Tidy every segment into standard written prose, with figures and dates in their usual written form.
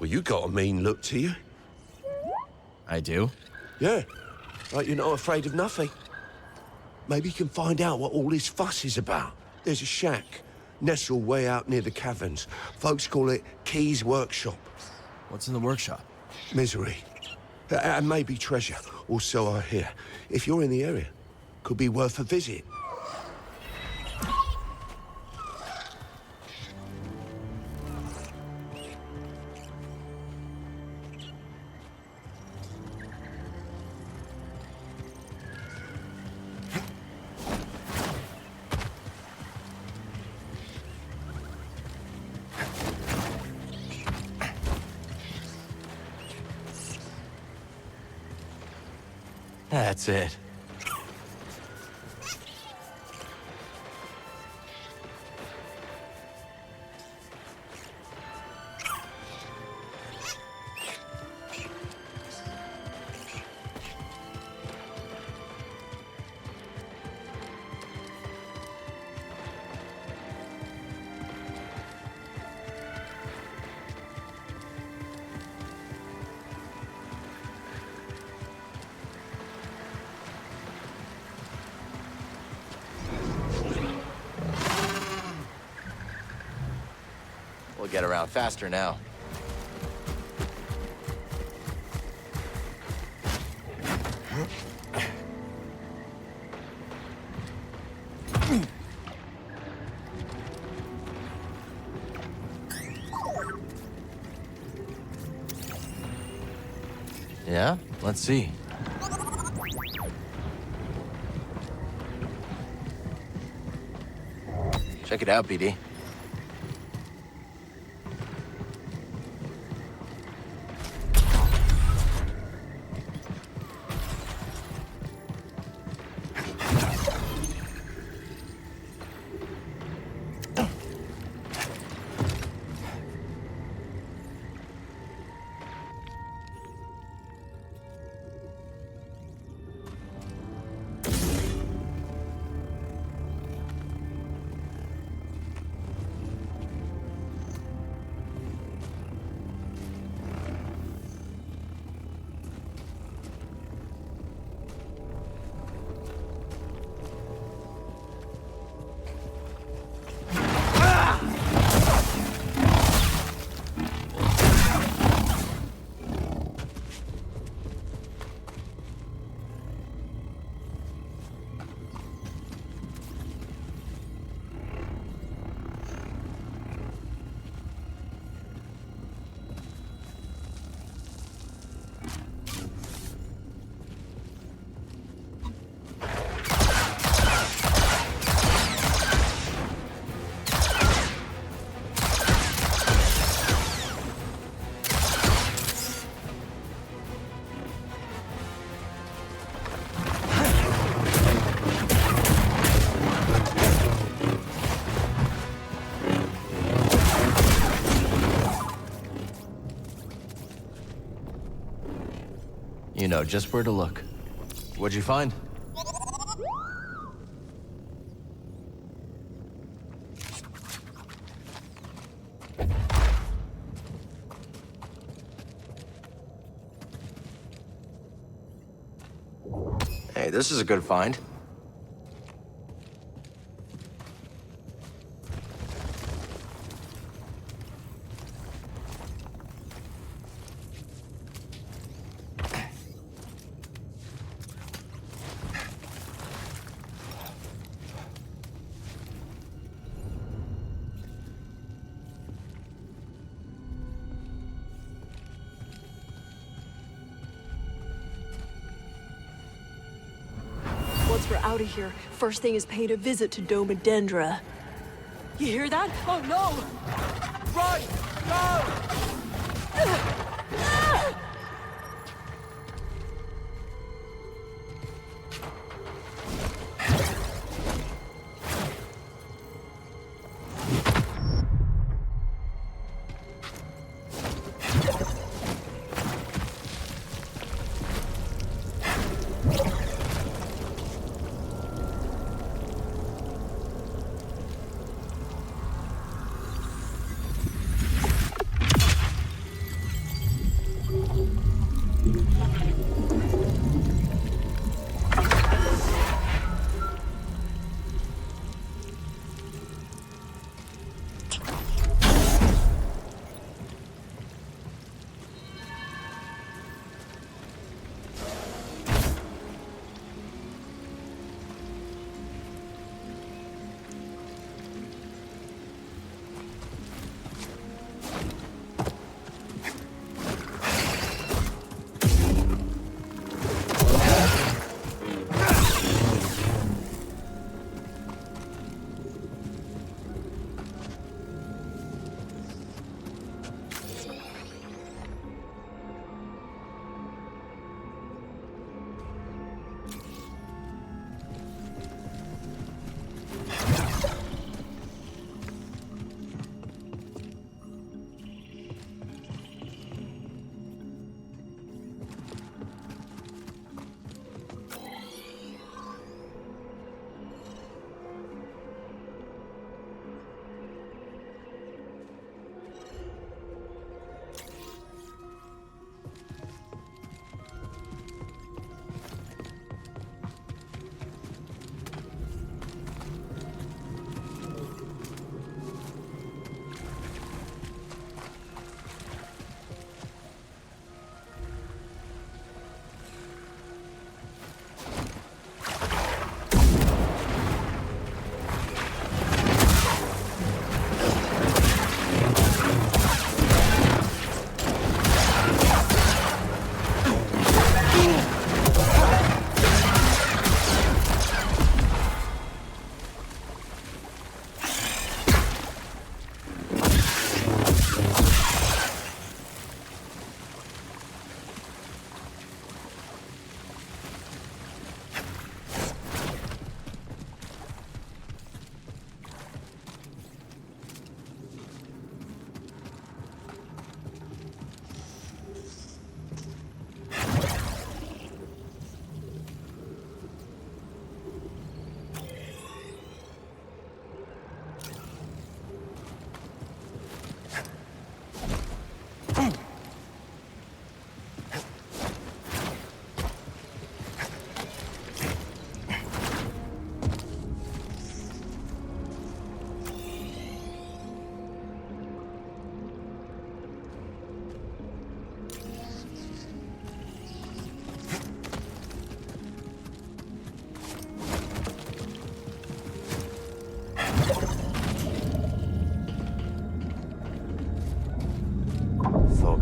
Well, you got a mean look to you. I do? Yeah, like you're not afraid of nothing. Maybe you can find out what all this fuss is about. There's a shack, nestled way out near the caverns. Folks call it Key's Workshop. What's in the workshop? Misery. And maybe treasure, or so I hear. If you're in the area, could be worth a visit. That's it. We'll get around faster now. Yeah? Let's see. Check it out, BD. You know just where to look. What'd you find? Hey, this is a good find. Once we're out of here, first thing is paying a visit to Doma Dendra. You hear that? Oh no! Run! Go!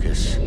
Lucas.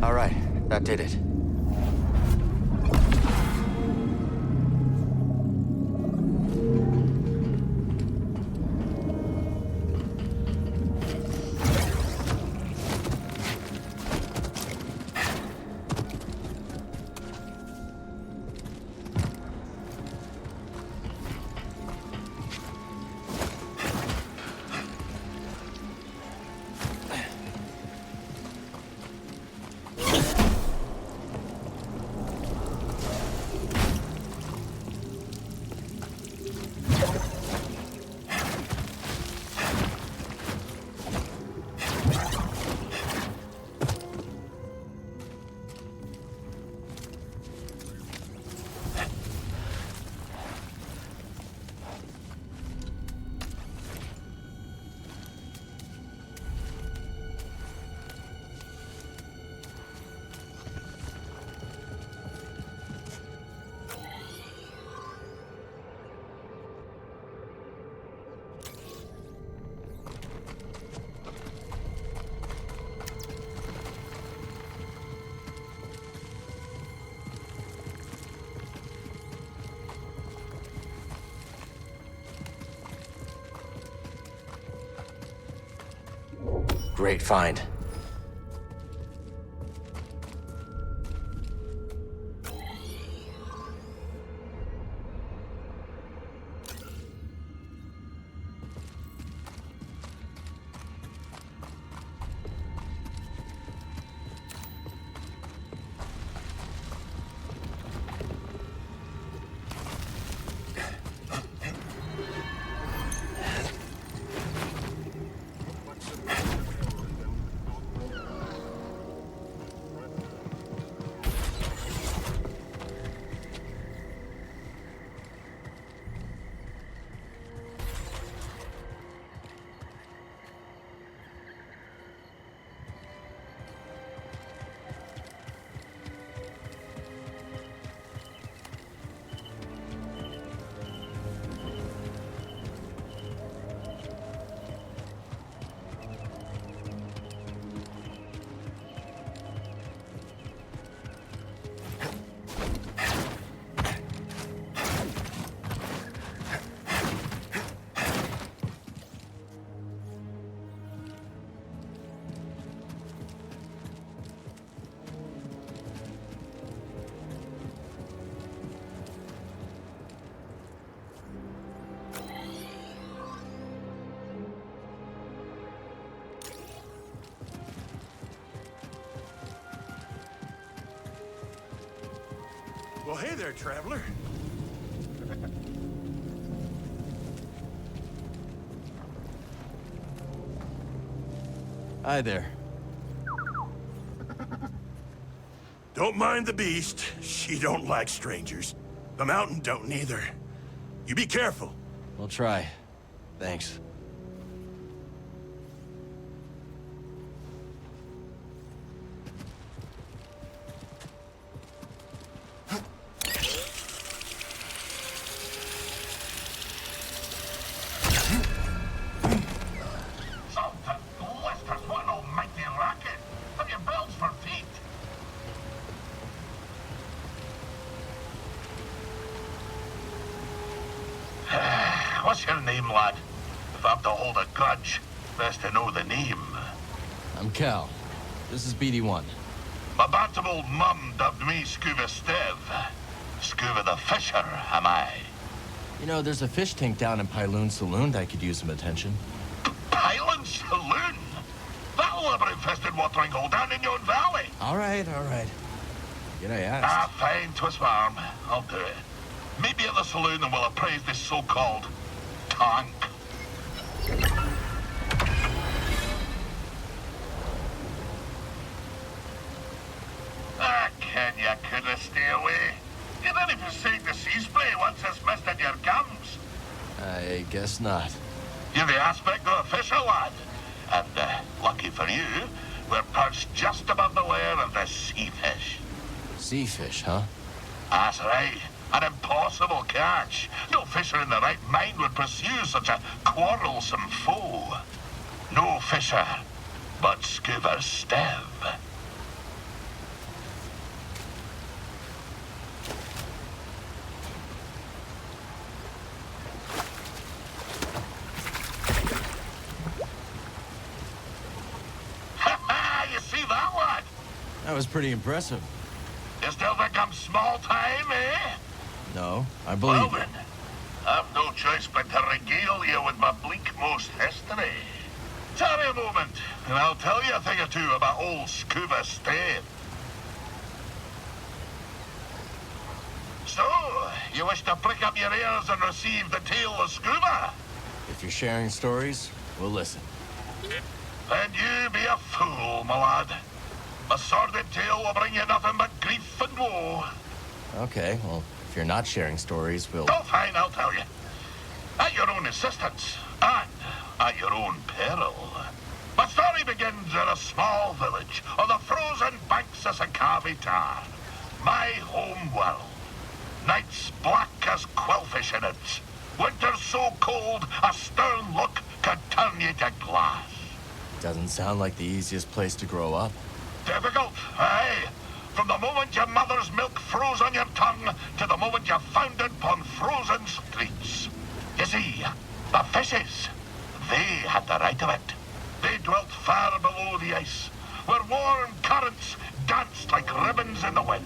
All right, that did it. Great find. Well, hey there, traveler. Hi there. Don't mind the beast. She don't like strangers. The mountain don't neither. You be careful. We'll try. Thanks. What's your name, lad? If I'm to hold a grudge, best to know the name. I'm Cal. This is BD1. My bantam old mum dubbed me Scuba Stev. Scuba the Fisher, am I? You know, there's a fish tank down in Pyloon Saloon that could use some attention. Pylon Saloon? That'll have an infested watering hole down in yon valley. All right. Yet I asked. Ah, fine, twist my arm. I'll do it. Meet me at the saloon and we'll appraise this so-called tank. Ken, you couldn't stay away. You didn't even sing the sea spray once it's missed in your gums. I guess not. You're the aspect of a fisher, lad. And, lucky for you, we're perched just above the lair of the sea fish. Sea fish, huh? That's right. An impossible catch. No fisher in the right mind would pursue such a quarrelsome foe. No fisher, but Scuba Stev. You see that, lad? That was pretty impressive. You still think I'm small time, eh? No, I believe Well you. then, I've no choice but to regale you with my bleak-most history. Tarry a moment, and I'll tell you a thing or two about old Scuba Stev. So, you wish to prick up your ears and receive the tale of Scuba? If you're sharing stories, we'll listen. Then you be a fool, my lad. A sordid tale will bring you nothing but grief and woe. Okay, well, if you're not sharing stories, we'll... Oh, fine, I'll tell you. At your own insistence, and at your own peril. My story begins in a small village on the frozen banks of Sakavi Tar, my home world. Nights black as quillfish in it. Winters so cold, a stern look could turn you to glass. Doesn't sound like the easiest place to grow up. Difficult, aye. From the moment your mother's milk froze on your tongue to the moment you foundered upon frozen streets. You see, the fishes, they had the right of it. They dwelt far below the ice, where warm currents danced like ribbons in the wind.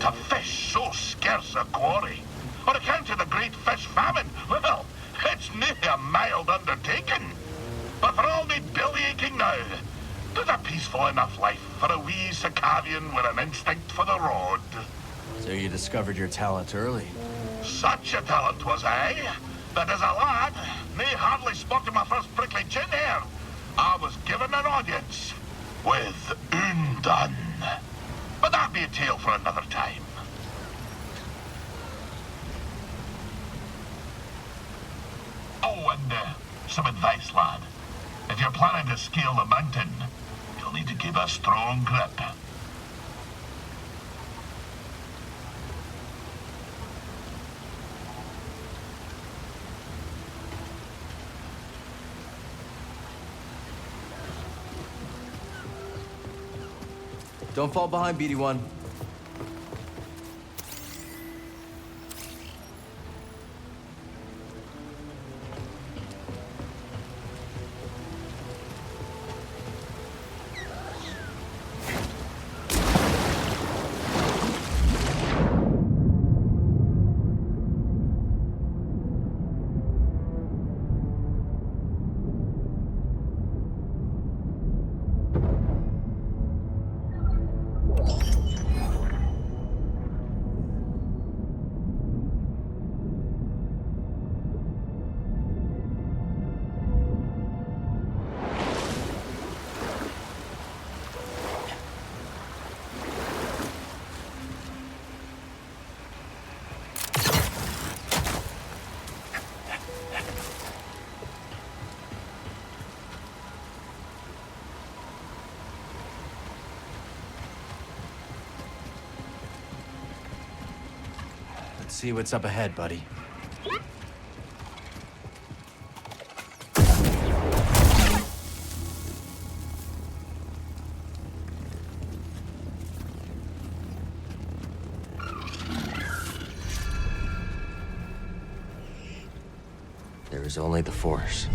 To fish so scarce a quarry, on account of the great fish famine, well, it's near a mild undertaking. But for all me belly-aching now, there's a peaceful enough life for a wee Sakavian with an instinct for the rod. So you discovered your talent early. Such a talent was I, that as a lad, me hardly spotted my first prickly chin hair. I was given an audience with Undone. But that'd be a tale for another time. Oh, and some advice, lad. If you're planning to scale the mountain, you'll need to keep a strong grip. Don't fall behind, BD1. see what's up ahead, buddy. There is only the Force.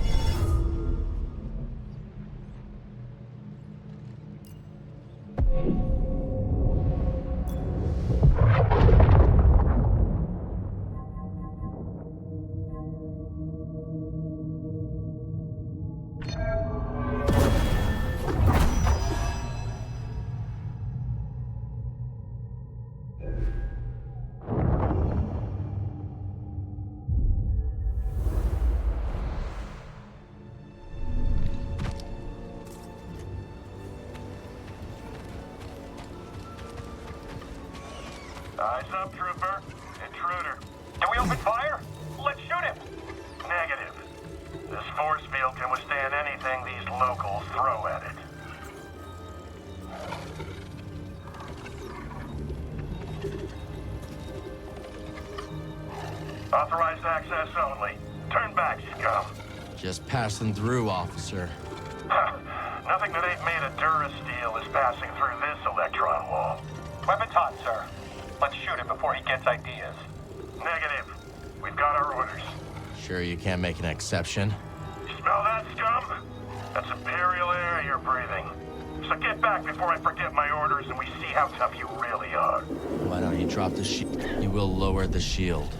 Eyes up, trooper. Intruder. Can we open fire? Let's shoot him. Negative. This force field can withstand anything these locals throw at it. Authorized access only. Turn back, scum. Just passing through, officer. Nothing that ain't made of Durasteel is passing through this electron wall. Weapons hot, sir. Let's shoot him before he gets ideas. Negative. We've got our orders. Sure you can't make an exception? Smell that, scum? That's Imperial air you're breathing. So get back before I forget my orders and we see how tough you really are. Why don't you drop the shield? You will lower the shield.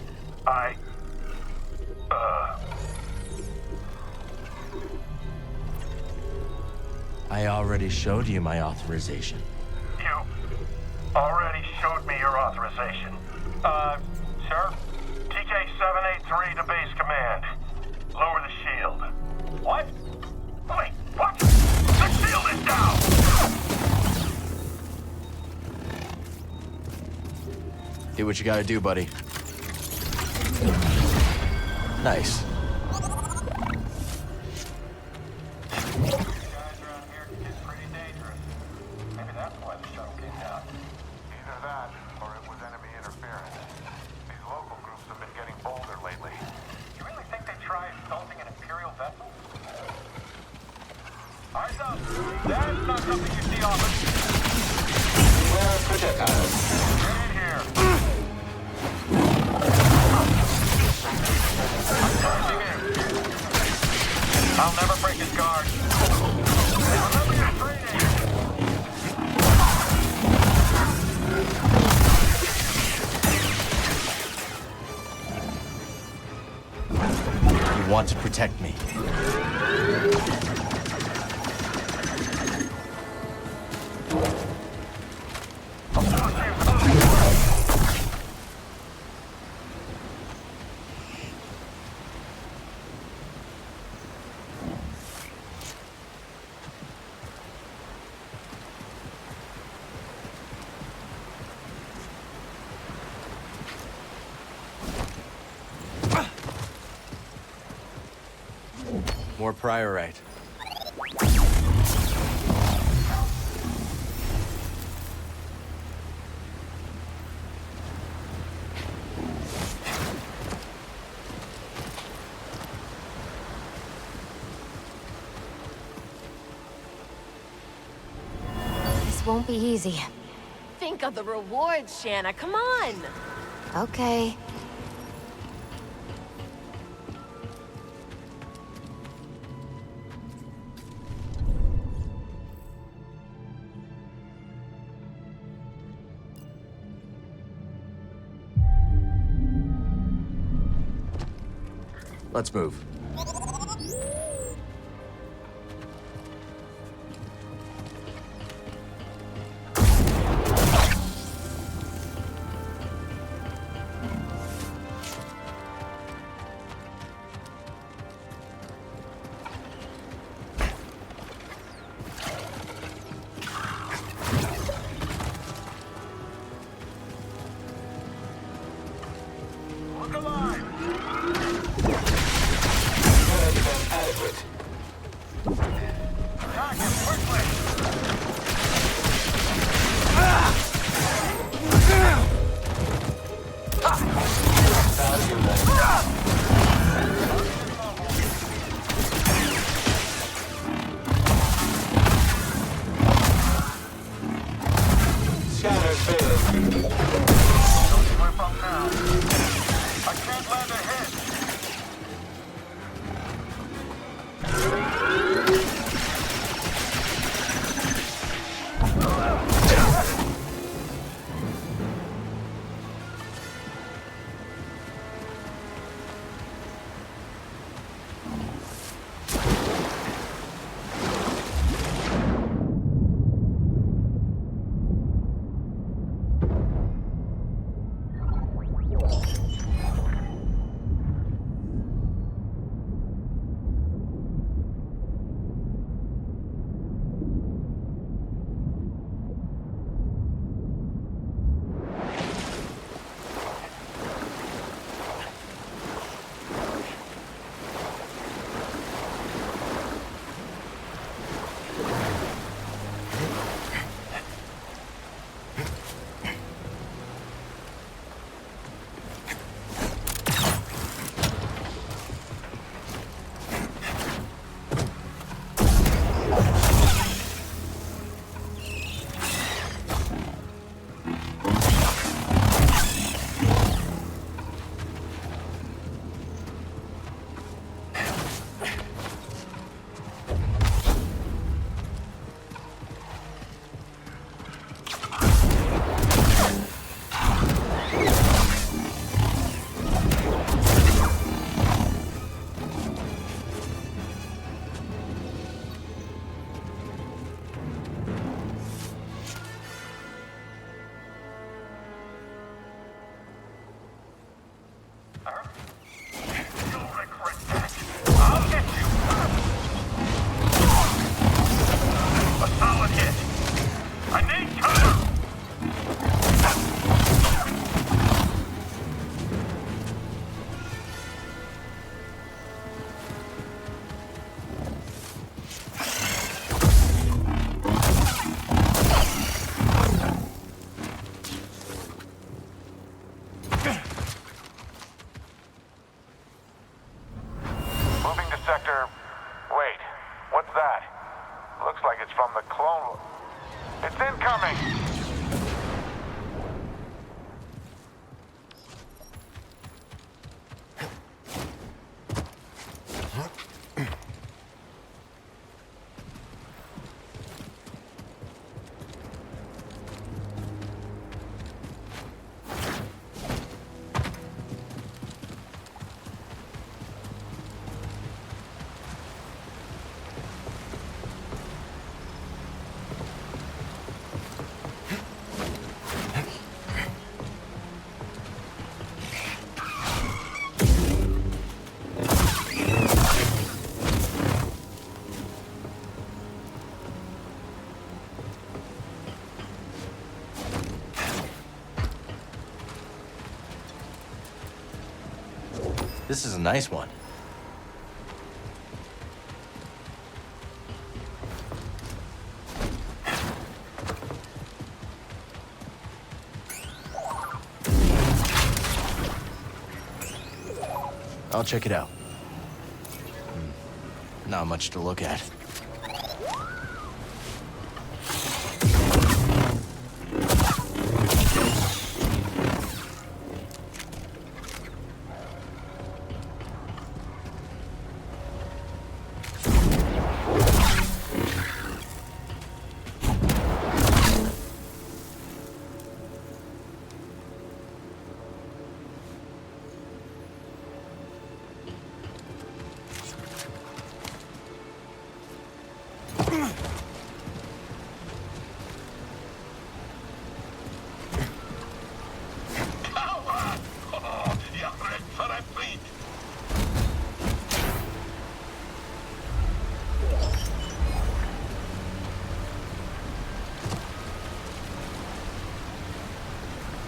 I already showed you my authorization. You already showed me your authorization. Sir? TK-783 to base command. Lower the shield. What? Wait, what? The shield is down! Do what you gotta do, buddy. Nice. That's not something you see often. Get in here. I'll never break his guard. Remember your training. You want to protect me. More priorite. This won't be easy. Think of the rewards, Shanna. Come on. Okay. Let's move. Look alive! It's incoming. This is a nice one. I'll check it out. Not much to look at.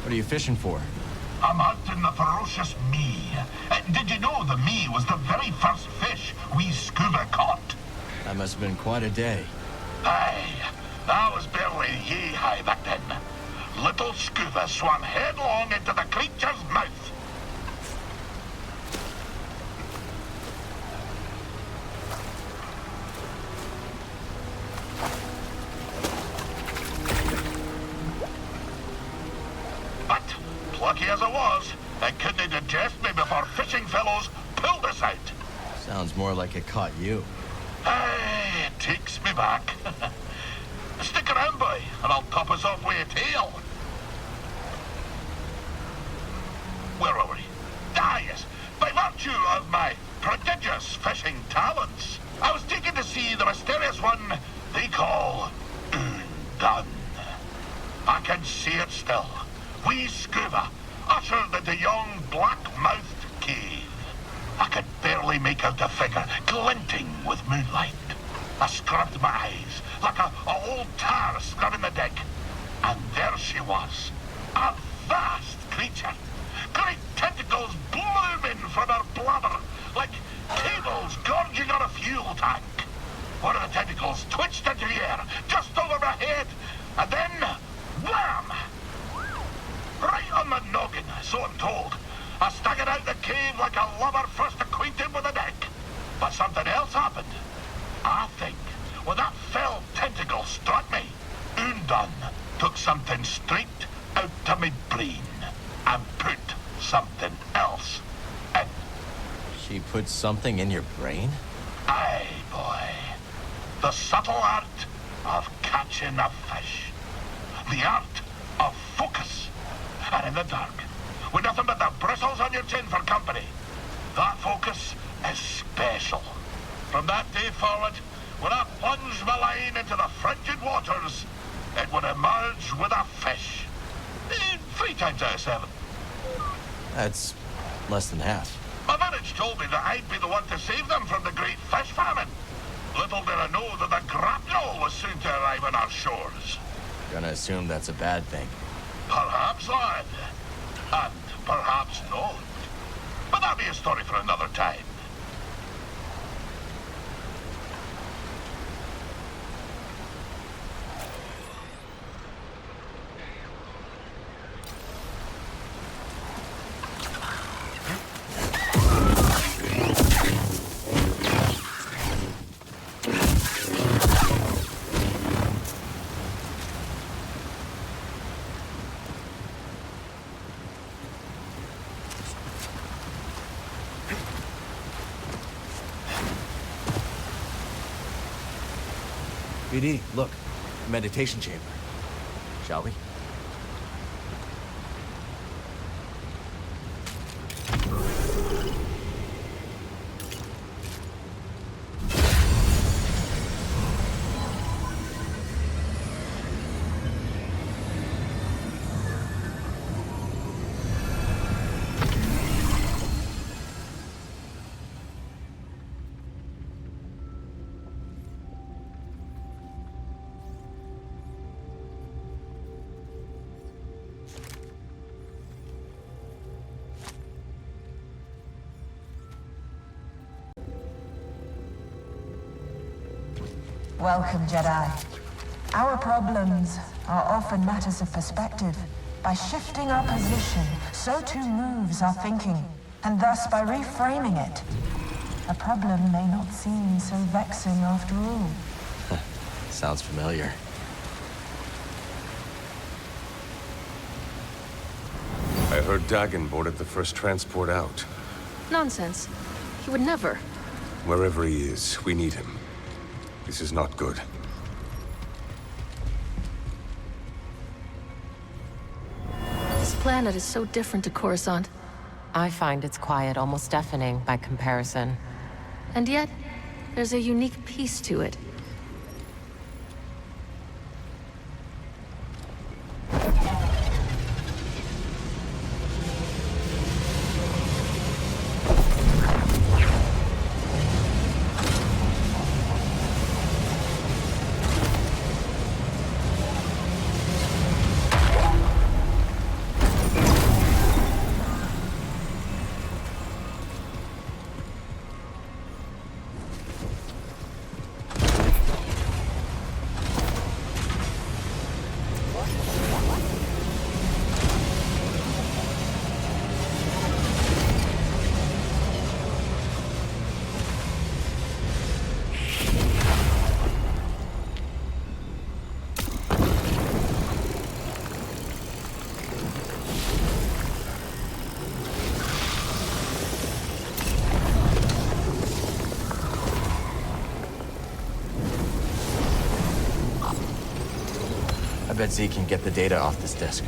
What are you fishing for? I'm hunting the ferocious me. Did you know the me was the very first fish we scuba caught? That must have been quite a day. Aye, I was barely yee-high back then. Little scuba swam headlong into the creature's mouth. But, plucky as I was, I couldn't digest me before fishing fellows pulled us out. Sounds more like it caught you. Aye, it takes me back. Stick around, boy, and I'll top us off with a tail. Where are we? Ah, yes. By virtue of my prodigious fishing talents, I was taken to see the mysterious one they call Undone. I can see it still. Wee scuba, ushered into yon black-mouthed cave. I could barely make out the figure, glinting with moonlight. I scrubbed my eyes, like a old tar scrubbing the deck. And there she was, a vast creature. Great tentacles blooming from her blubber, like cables gorging on a fuel tank. One of the tentacles twitched into the air, just over my head, and then, wham! Right on the noggin, so I'm told. I staggered out the cave like a lover first acquainted with a deck. But something else happened. I think when that fell tentacle struck me, Undone took something straight out to me brain and put something else in. She put something in your brain? Aye, boy. The subtle art of catching a fish. The art of focus. And in the dark, with nothing but the bristles on your chin for company, that focus is special. From that day forward, when I plunged my line into the frigid waters, it would emerge with a fish. 3 times out of 7. That's less than half. My village told me that I'd be the one to save them from the great fish famine. Little did I know that the grapnel was soon to arrive on our shores. Gonna assume that's a bad thing. Perhaps, lad. And perhaps not. But that'll be a story for another time. BD, look. Meditation chamber. Shall we? Welcome, Jedi. Our problems are often matters of perspective. By shifting our position, so too moves our thinking, and thus by reframing it, a problem may not seem so vexing after all. Sounds familiar. I heard Dagon boarded the first transport out. Nonsense. He would never. Wherever he is, we need him. This is not good. This planet is so different to Coruscant. I find its quiet almost deafening by comparison. And yet, there's a unique piece to it. I bet Z can get the data off this disk.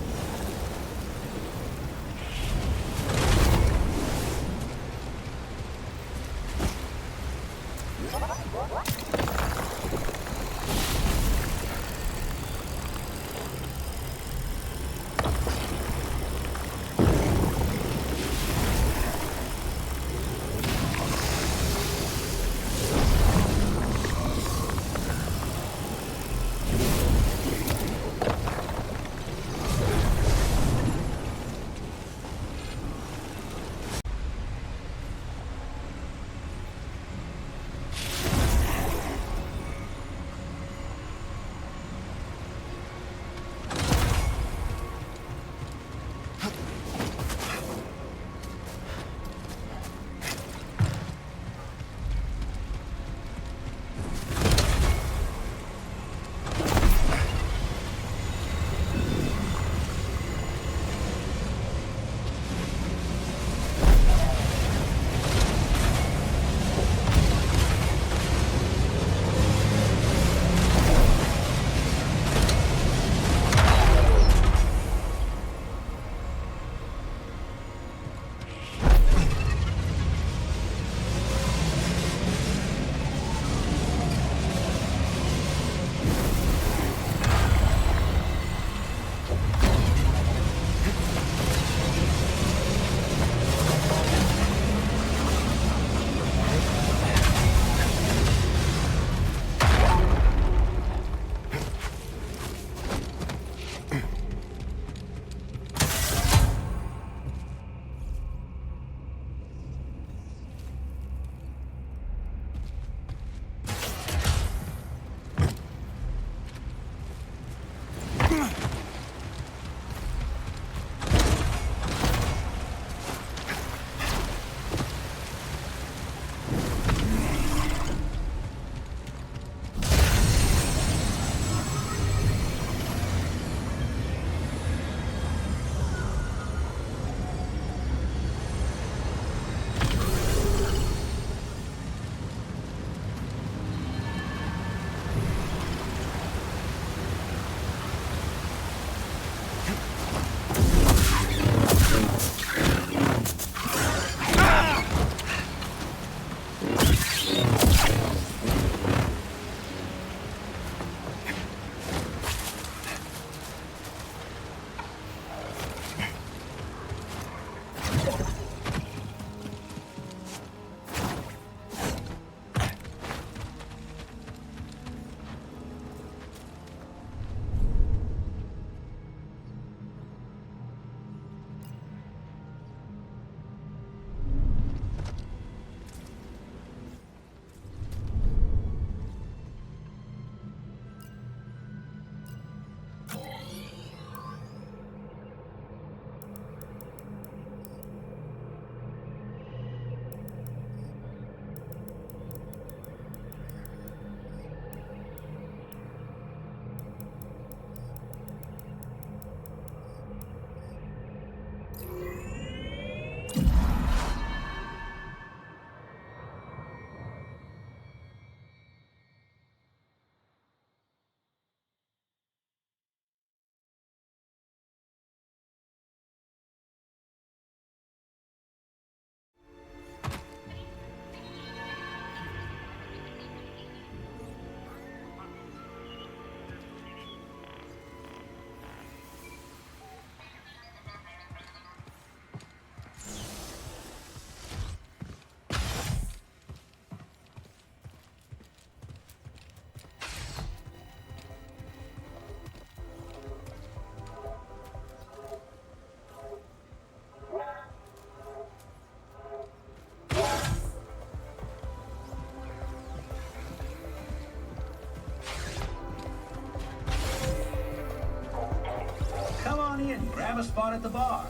on in. Grab a spot at the bar.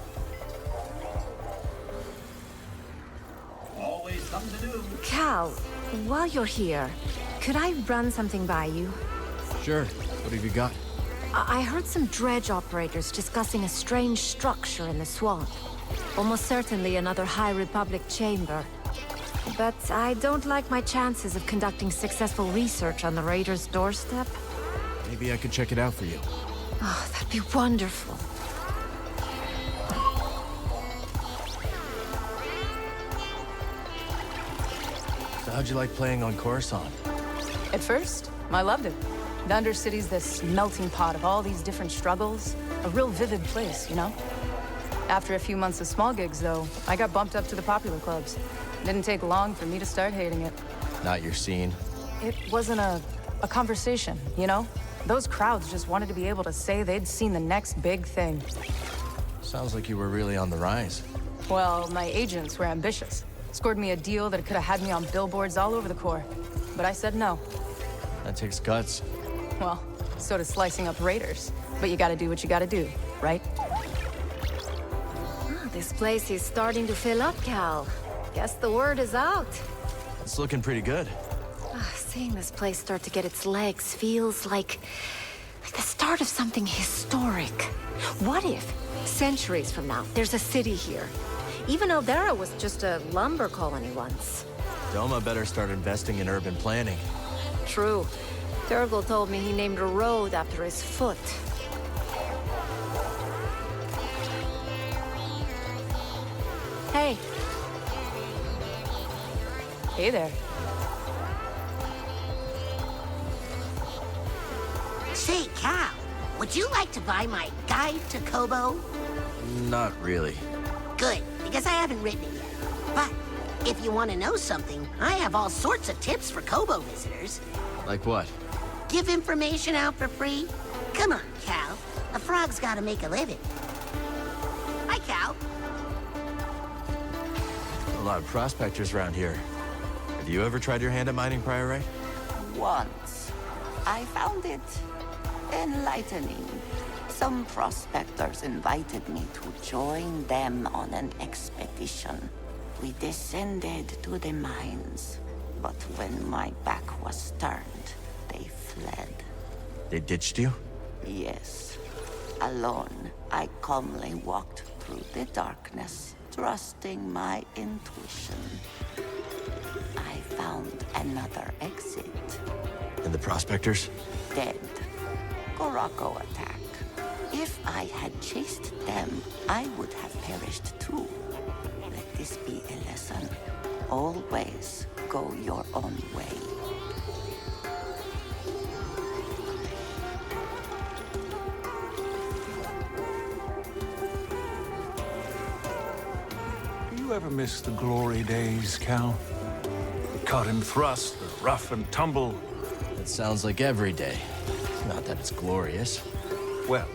Always something to do. Cal, while you're here, could I run something by you? Sure. What have you got? I heard some dredge operators discussing a strange structure in the swamp. Almost certainly another High Republic chamber. But I don't like my chances of conducting successful research on the Raiders' doorstep. Maybe I could check it out for you. Oh, that'd be wonderful. So how'd you like playing on Coruscant? At first, I loved it. The Undercity's this melting pot of all these different struggles. A real vivid place, you know? After a few months of small gigs, though, I got bumped up to the popular clubs. Didn't take long for me to start hating it. Not your scene. It wasn't a conversation, you know? Those crowds just wanted to be able to say they'd seen the next big thing. Sounds like you were really on the rise. Well, my agents were ambitious. Scored me a deal that could have had me on billboards all over the Corps. But I said no. That takes guts. Well, so does slicing up Raiders. But you gotta do what you gotta do, right? This place is starting to fill up, Cal. Guess the word is out. It's looking pretty good. Seeing this place start to get its legs feels like the start of something historic. What if, centuries from now, there's a city here? Even Aldera was just a lumber colony once. Doma better start investing in urban planning. True. Turgle told me he named a road after his foot. Hey. Hey there. Say, Cal, would you like to buy my guide to Kobo? Not really. Good, because I haven't written it yet. But if you want to know something, I have all sorts of tips for Kobo visitors. Like what? Give information out for free? Come on, Cal. A frog's got to make a living. Hi, Cal. A lot of prospectors around here. Have you ever tried your hand at mining Priorite? Once. I found it enlightening. Some prospectors invited me to join them on an expedition. We descended to the mines, but when my back was turned, they fled. They ditched you? Yes. Alone, I calmly walked through the darkness, trusting my intuition. I found another exit. And the prospectors? Dead. Gorako attack. If I had chased them, I would have perished too. Let this be a lesson. Always go your own way. Do you ever miss the glory days, Cal? The cut and thrust, the rough and tumble. It sounds like every day. Not that it's glorious. Well,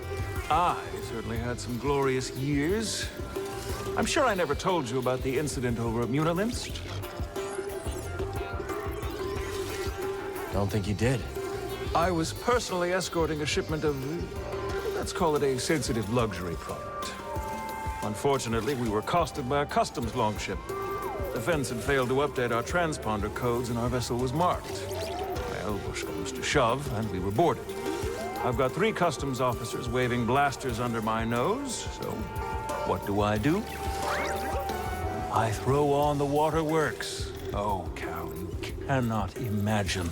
I certainly had some glorious years. I'm sure I never told you about the incident over at Munilinst. Don't think you did. I was personally escorting a shipment of, let's call it a sensitive luxury product. Unfortunately, we were accosted by a customs longship. The fence had failed to update our transponder codes and our vessel was marked. Well, push comes to shove, and we were boarded. I've got 3 customs officers waving blasters under my nose, so what do? I throw on the waterworks. Oh, Cal, you cannot imagine.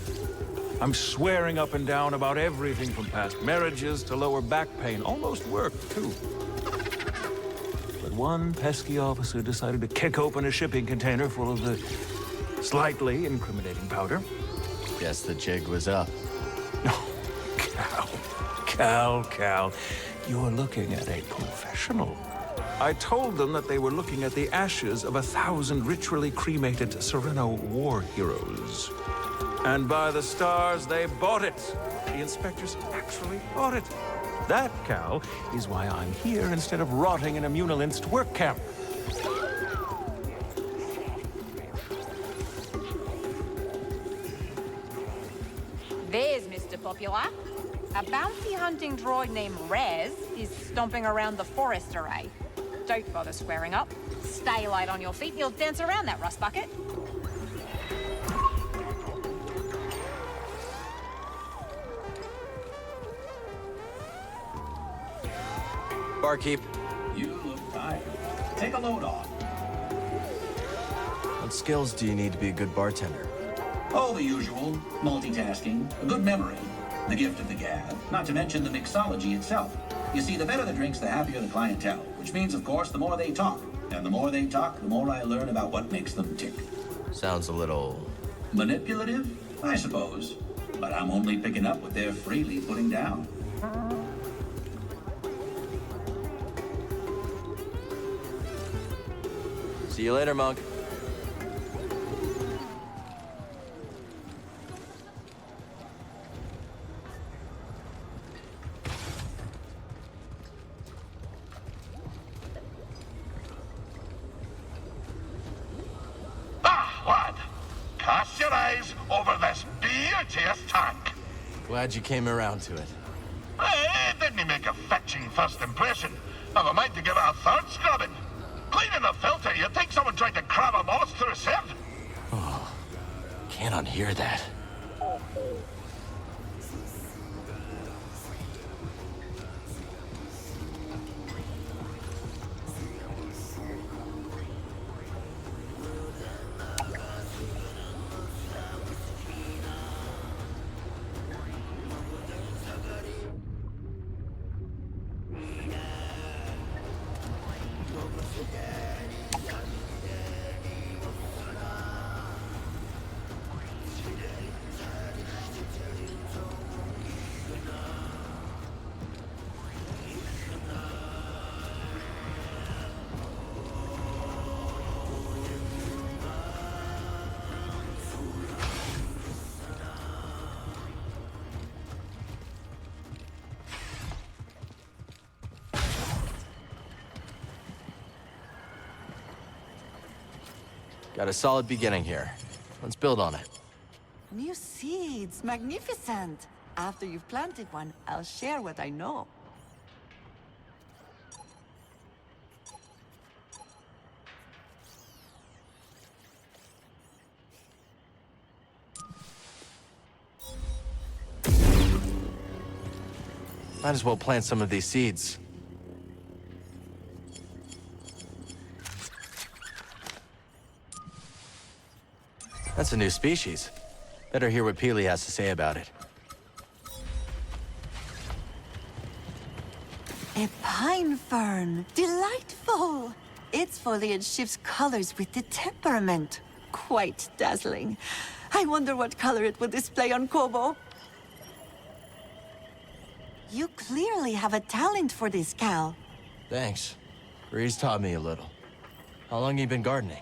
I'm swearing up and down about everything from past marriages to lower back pain. Almost worked, too. But one pesky officer decided to kick open a shipping container full of the slightly incriminating powder. Guess the jig was up. Cal, you're looking at a professional. I told them that they were looking at the ashes of 1,000 ritually cremated Sereno war heroes. And by the stars, they bought it. The inspectors actually bought it. That, Cal, is why I'm here instead of rotting in a Munilinst work camp. There's Mr. Popular. A bounty hunting droid named Rez is stomping around the forest array. Don't bother squaring up. Stay light on your feet and you'll dance around that rust bucket. Barkeep. You look tired. Take a load off. What skills do you need to be a good bartender? Oh, the usual. Multitasking, a good memory, the gift of the gab, not to mention the mixology itself. You see, the better the drinks, the happier the clientele, which means, of course, the more they talk. And the more they talk, the more I learn about what makes them tick. Sounds a little... manipulative, I suppose. But I'm only picking up what they're freely putting down. See you later, Monk. Lad, cast your eyes over this beauteous tank. Glad you came around to it. It didn't make a fetching first impression. I've a mind to give it a third scrubbing. Cleaning the filter, you'd think someone tried to cram a moth through a sieve. Oh, can't unhear that. Got a solid beginning here. Let's build on it. New seeds, magnificent. After you've planted one, I'll share what I know. Might as well plant some of these seeds. That's a new species. Better hear what Peely has to say about it. A pine fern. Delightful. Its foliage shifts colors with the temperament. Quite dazzling. I wonder what color it will display on Kobo. You clearly have a talent for this, Cal. Thanks. Breeze taught me a little. How long you been gardening?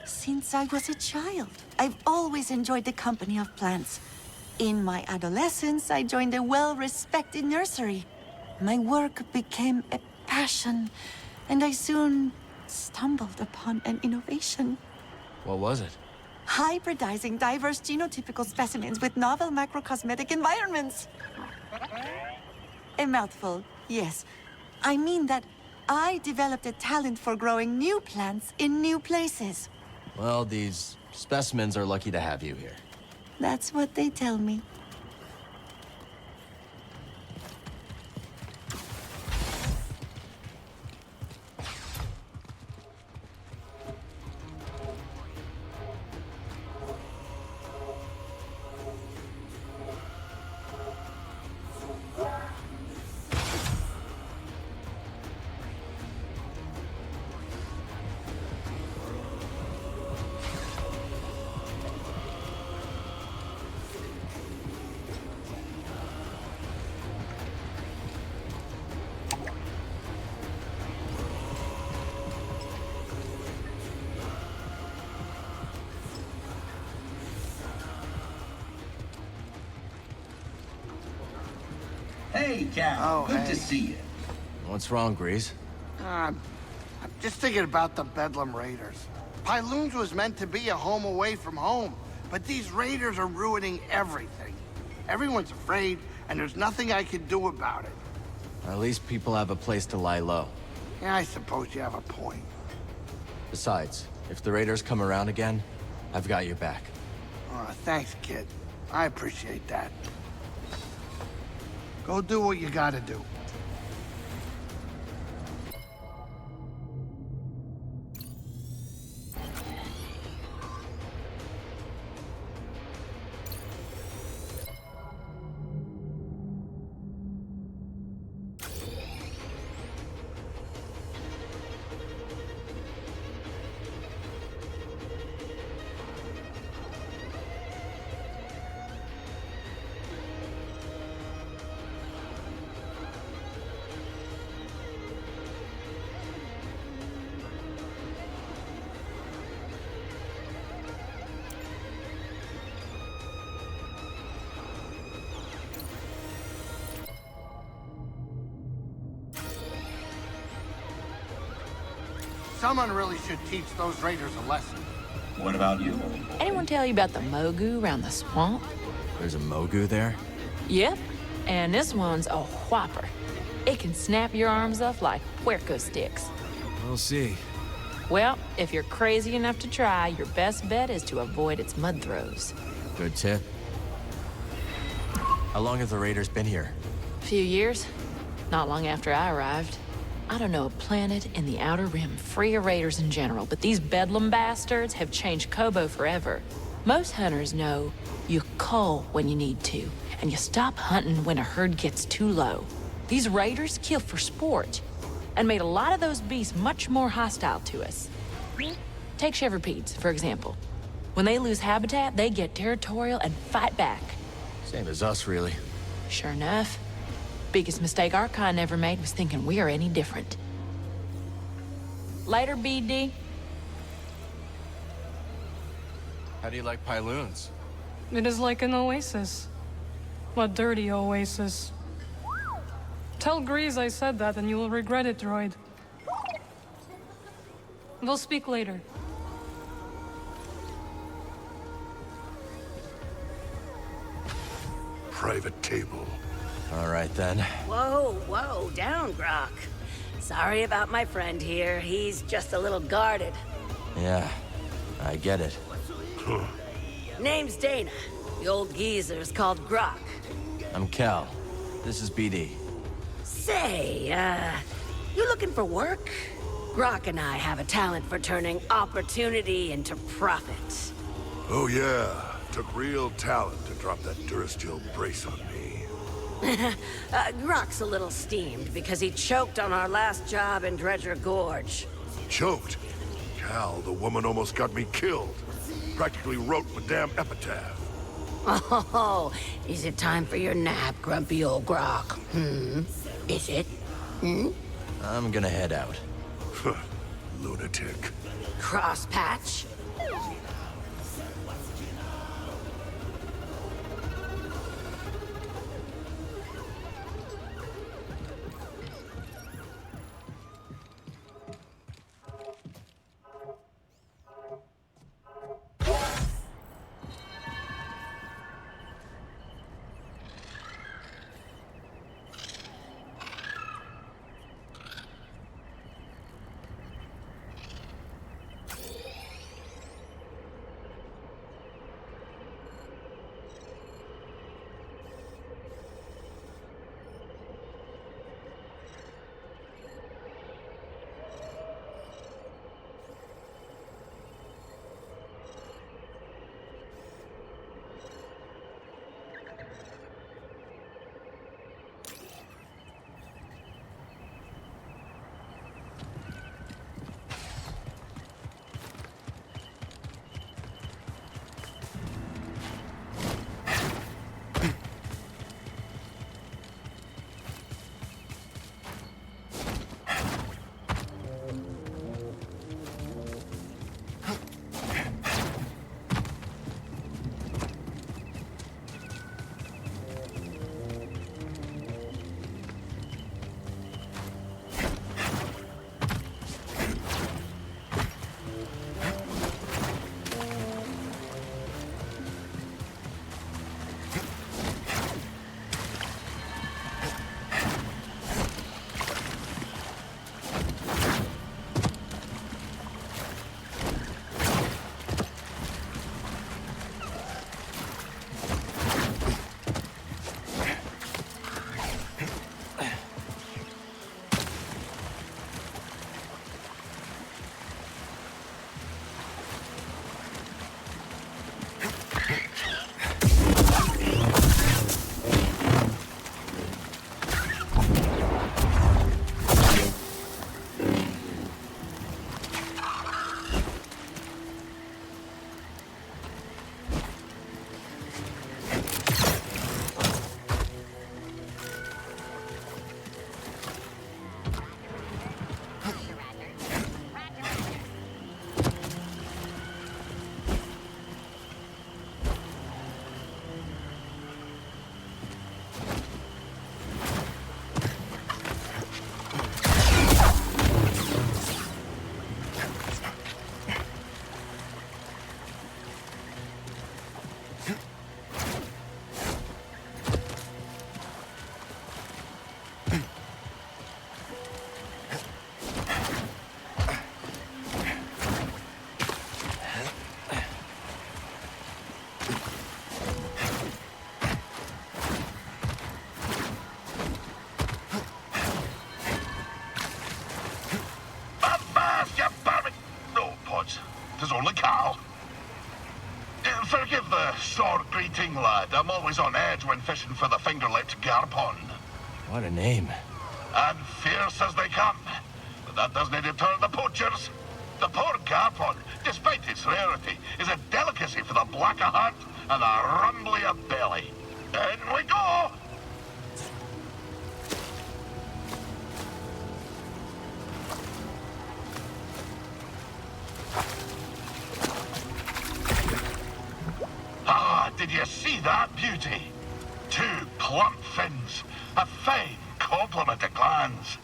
Since I was a child, I've always enjoyed the company of plants. In my adolescence, I joined a well-respected nursery. My work became a passion, and I soon stumbled upon an innovation. What was it? Hybridizing diverse genotypical specimens with novel macrocosmetic environments. A mouthful, yes. I mean that I developed a talent for growing new plants in new places. Well, these specimens are lucky to have you here. That's what they tell me. Hey, Cal. Good to see you. What's wrong, Grease? I'm just thinking about the Bedlam Raiders. Pyloons was meant to be a home away from home, but these raiders are ruining everything. Everyone's afraid, and there's nothing I can do about it. At least people have a place to lie low. Yeah, I suppose you have a point. Besides, if the raiders come around again, I've got your back. Thanks, kid. I appreciate that. Go do what you gotta do. Someone really should teach those raiders a lesson. What about you? Anyone tell you about the Mogu around the swamp? There's a Mogu there? Yep, and this one's a whopper. It can snap your arms off like Puerco sticks. We'll see. Well, if you're crazy enough to try, your best bet is to avoid its mud throws. Good tip. How long have the raiders been here? A few years. Not long after I arrived. I don't know a planet in the Outer Rim free of raiders in general, but these bedlam bastards have changed Kobo forever. Most hunters know you cull when you need to, and you stop hunting when a herd gets too low. These raiders kill for sport, and made a lot of those beasts much more hostile to us. Take Shepherd-Pedes, for example. When they lose habitat, they get territorial and fight back. Same as us, really. Sure enough. Biggest mistake our kind ever made was thinking we are any different. Later, BD. How do you like Pyloons? It is like an oasis. A dirty oasis. Tell Grease I said that and you will regret it, droid. We'll speak later. Private table. All right, then. Whoa, down, Grok. Sorry about my friend here. He's just a little guarded. Yeah, I get it. Name's Dana. The old geezer's called Grok. I'm Cal. This is BD. Say, you looking for work? Grok and I have a talent for turning opportunity into profit. Oh yeah, took real talent to drop that Durasteel brace on me. Grok's a little steamed because he choked on our last job in Dredger Gorge. Choked? Cal, the woman almost got me killed. Practically wrote my damn epitaph. Oh, is it time for your nap, grumpy old Grok? Is it? I'm gonna head out. Lunatic. Crosspatch? Sore greeting, lad. I'm always on edge when fishing for the finger-lipped garpon. What a name. And fierce as they come. But that doesn't deter the poachers. The poor garpon, despite its rarity, is a delicacy for the black of heart and the rumbly of belly. In we go! Ah, did you see that beauty? 2 plump fins, a fine complement of glands,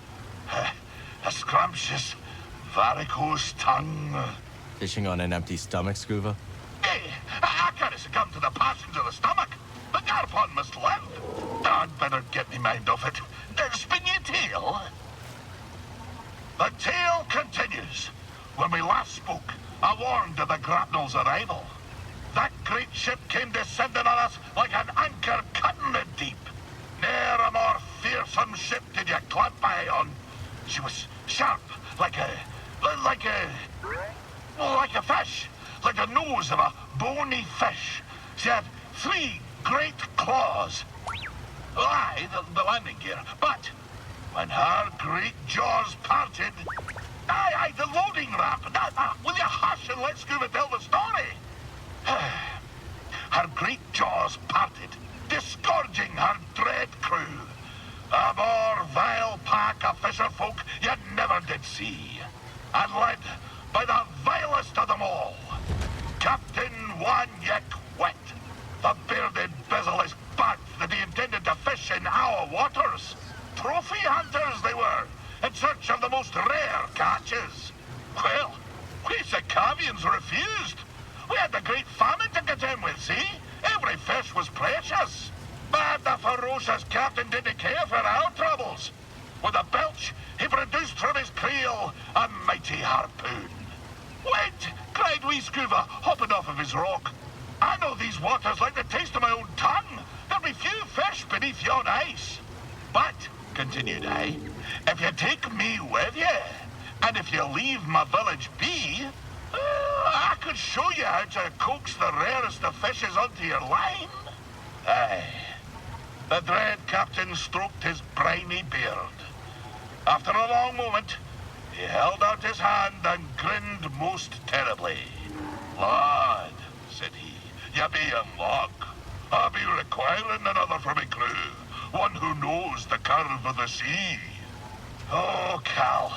a scrumptious, varicose tongue. Fishing on an empty stomach, Scuba? Hey, I can't succumb to the passions of the stomach. The garpon must live. I'd better get me mind off it. Spin your tail. The tale continues. When we last spoke, I warned of the grapnel's arrival. That great ship came descending on us like an anchor cutting the deep. Ne'er a more fearsome ship did you clamp eye on. She was sharp, like a fish, like the nose of a bony fish. She had 3 great claws. Aye, the landing gear, but when her great jaws parted... Aye, the loading ramp. Will you hush and let Scuba tell the story? Her great jaws parted, disgorging her dread crew. A more vile pack of fisher folk you never did see. And led by the vilest of them all, Captain One-Yek Wet. The bearded, bezel-less bat that he intended to fish in our waters. Trophy hunters they were, in search of the most rare catches. Well, we Sakavians refused. We had the great famine to contend with, see? Every fish was precious. But the ferocious captain didn't care for our troubles. With a belch, he produced from his creel a mighty harpoon. Wait, cried wee Scuba, hopping off of his rock. I know these waters like the taste of my own tongue. There'll be few fish beneath yon ice. But, continued I, if you take me with you, and if you leave my village be, I could show you how to coax the rarest of fishes onto your line. Aye. The dread captain stroked his briny beard. After a long moment, he held out his hand and grinned most terribly. Lad, said he, you be in luck. I'll be requiring another for me crew, one who knows the curve of the sea. Oh, Cal.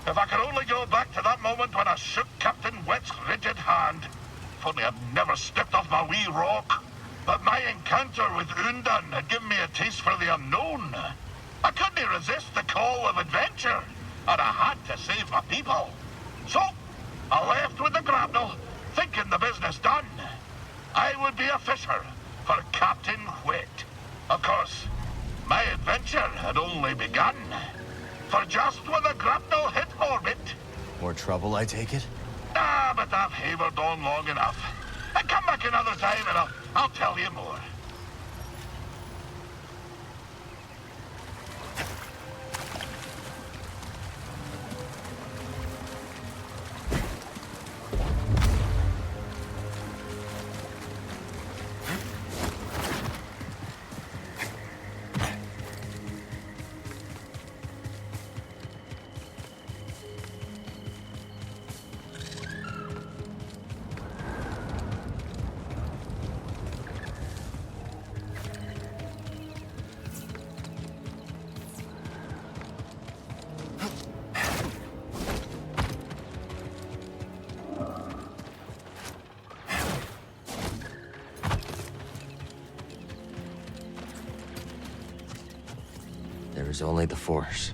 If I could only go back to that moment when I shook Captain Wet's rigid hand. If only I'd never stepped off my wee rock. But my encounter with Undan had given me a taste for the unknown. I couldn't resist the call of adventure, and I had to save my people. So, I left with the grapnel, thinking the business done. I would be a fisher for Captain Wet. Of course, my adventure had only begun. For just when the grapnel hit orbit... More trouble, I take it? But I've havered on long enough. And come back another time and I'll tell you more. There is only the Force.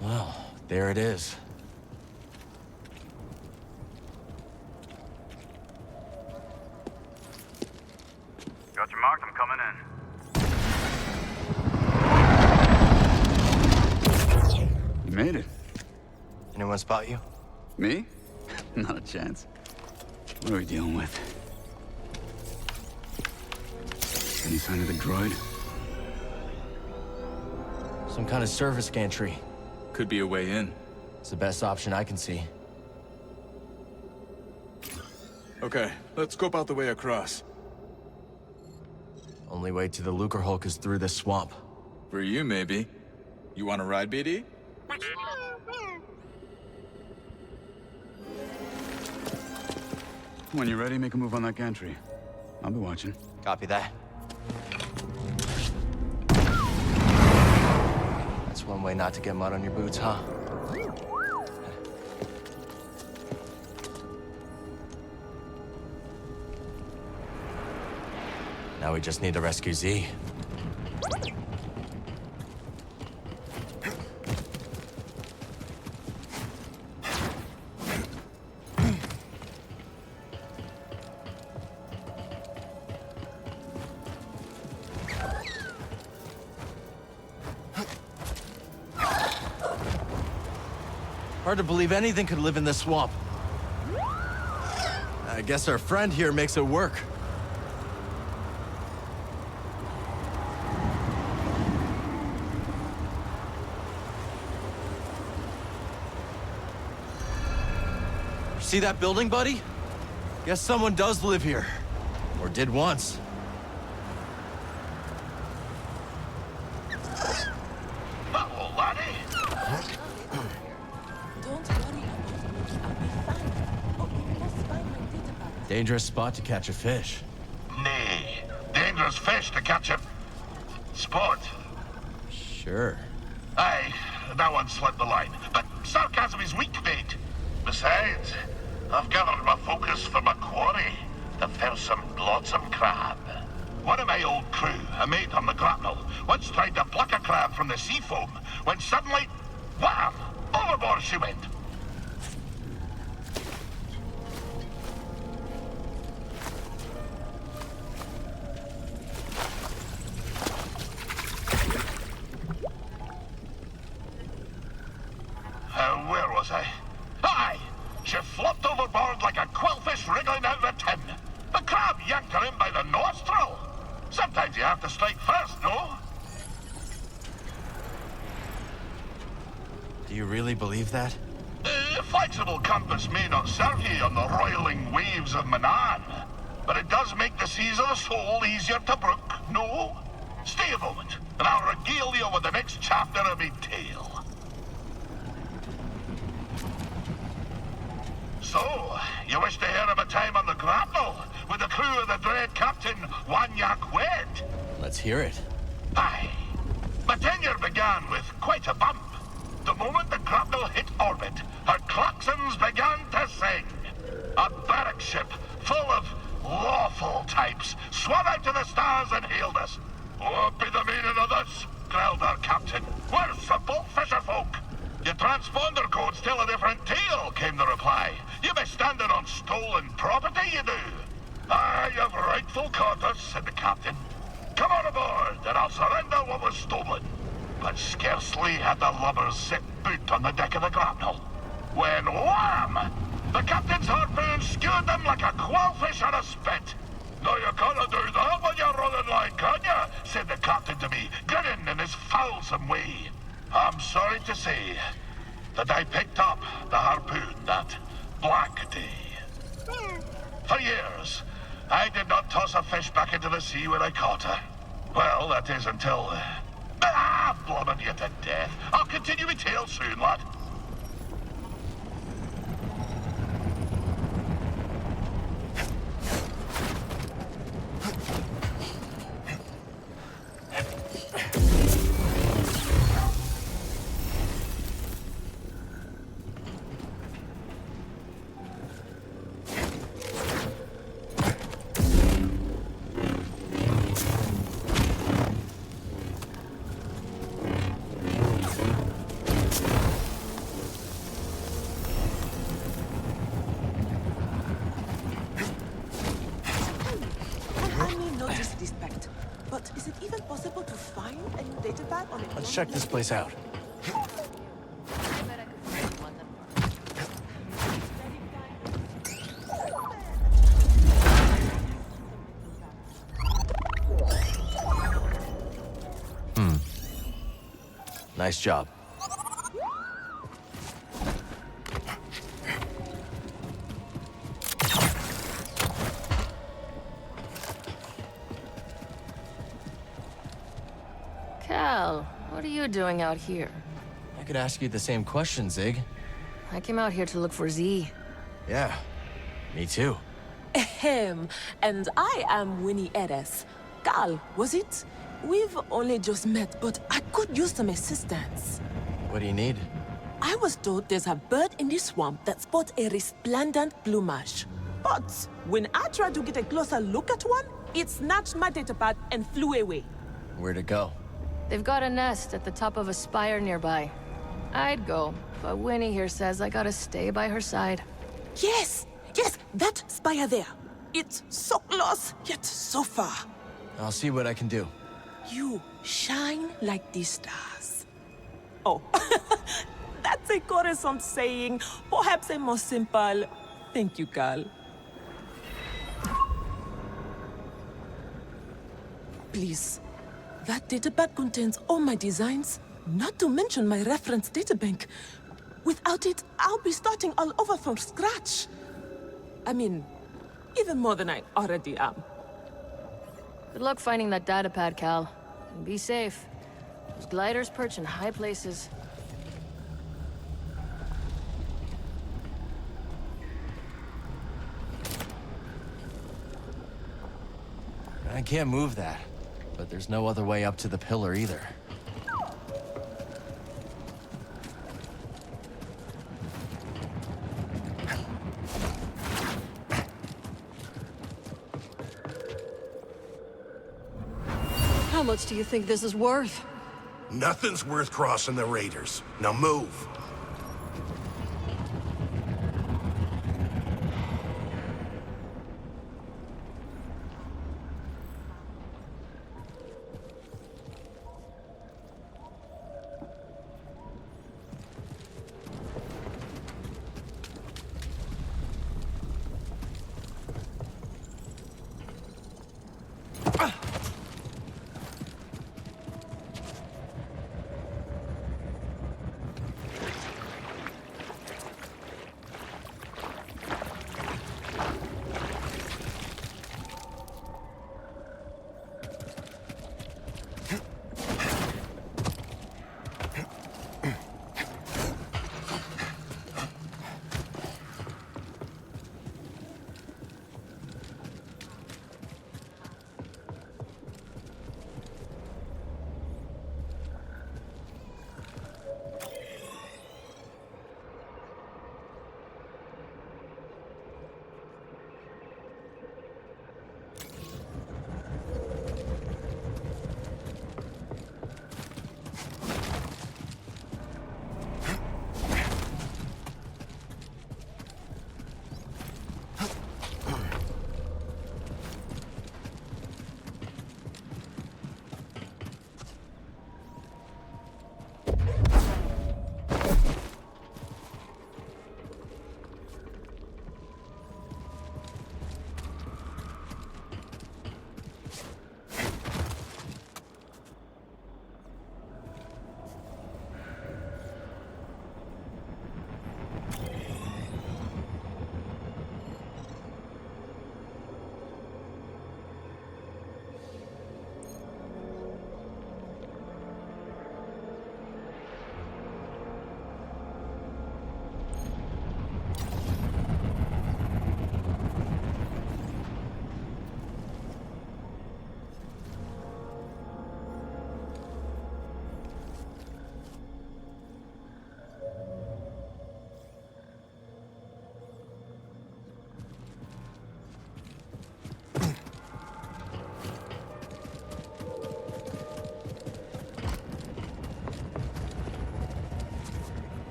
Well, there it is. Got your mark, I'm coming in. You made it. Anyone spot you? Me? Not a chance. What are we dealing with? Any sign of the droid? Some kind of service gantry. Could be a way in. It's the best option I can see. Okay, let's scope out the way across. Only way to the Lucre Hulk is through this swamp. For you, maybe. You want to ride, BD? When you're ready, make a move on that gantry. I'll be watching. Copy that. That's one way not to get mud on your boots, huh? Now we just need to rescue Z. Hard to believe anything could live in this swamp. I guess our friend here makes it work. See that building, buddy? Guess someone does live here. Or did once. Hello, laddie. Dangerous spot to catch a fish. Nay, dangerous fish to catch a spot. Sure. Aye, that one slipped the line. But sarcasm is weak bait. Besides, I've gathered my focus for my quarry, the fearsome, blodsome crab. One of my old crew, a mate on the grapnel, once tried to pluck a crab from the sea foam, when suddenly, wham! Overboard she went. Where was I? Aye! She flopped overboard like a quillfish wriggling out of a tin. The crab yanked her in by the nostril. Sometimes you have to strike first, no? Do you really believe that? Flexible compass may not serve you on the roiling waves of Manan, but it does make the seas of the soul easier to brook, no? Stay a moment, and I'll regale you with the next chapter of my tale. So, you wish to hear of a time on the grapnel with the crew of the dread Captain Wanyak Wed? Let's hear it. Aye. My tenure began with quite a bump. The moment the grapnel hit orbit, her klaxons began to sing. A barrack ship full of lawful types swam out to the stars and hailed us. What be the meaning of this? Growled our captain. We're simple fisher folk. Your transponder codes tell a different tale, came the reply. You be standing on stolen property, you do. Aye, you've rightful quarters, said the captain. Come on aboard, and I'll surrender what was stolen. But scarcely had the lubbers set boot on the deck of the grapnel, when wham! The captain's harpoon skewered them like a quillfish on a spit. No, you can't do that when you're running line, can you? Said the captain to me, grinning in his foulsome way. I'm sorry to say that I picked up the harpoon that black day. For years, I did not toss a fish back into the sea when I caught her. Well, that is until... blubbering you to death. I'll continue my tale soon, lad. Let's check this place out. Nice job. Cal, what are you doing out here? I could ask you the same question, Zig. I came out here to look for Z. Yeah, me too. Ahem. And I am Winnie Eres. Cal, was it? We've only just met, but I could use some assistance. What do you need? I was told there's a bird in the swamp that sports a resplendent plumage. But when I tried to get a closer look at one, it snatched my datapad and flew away. Where'd it go? They've got a nest at the top of a spire nearby. I'd go, but Winnie here says I gotta stay by her side. Yes, that spire there. It's so close, yet so far. I'll see what I can do. You shine like the stars. Oh, that's a Coruscant saying, perhaps a more simple, thank you, Cal. Please, that datapad contains all my designs, not to mention my reference databank. Without it, I'll be starting all over from scratch. I mean, even more than I already am. Good luck finding that datapad, Cal. And be safe. Those gliders perch in high places. I can't move that, but there's no other way up to the pillar either. How much do you think this is worth? Nothing's worth crossing the Raiders. Now move.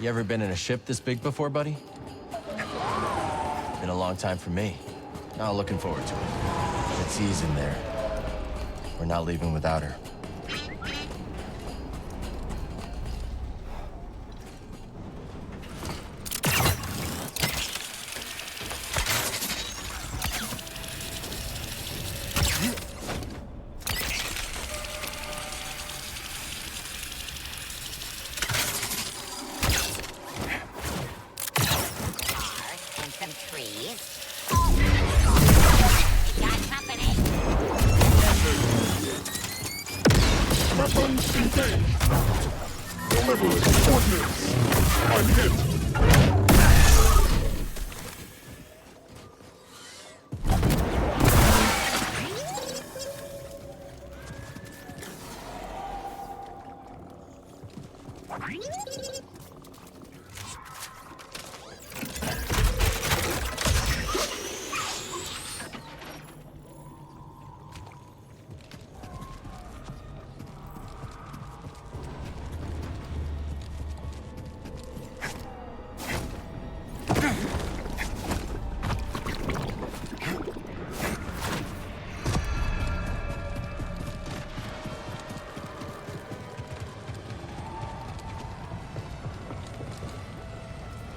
You ever been in a ship this big before, buddy? Been a long time for me. Not looking forward to it. It's easy in there. We're not leaving without her.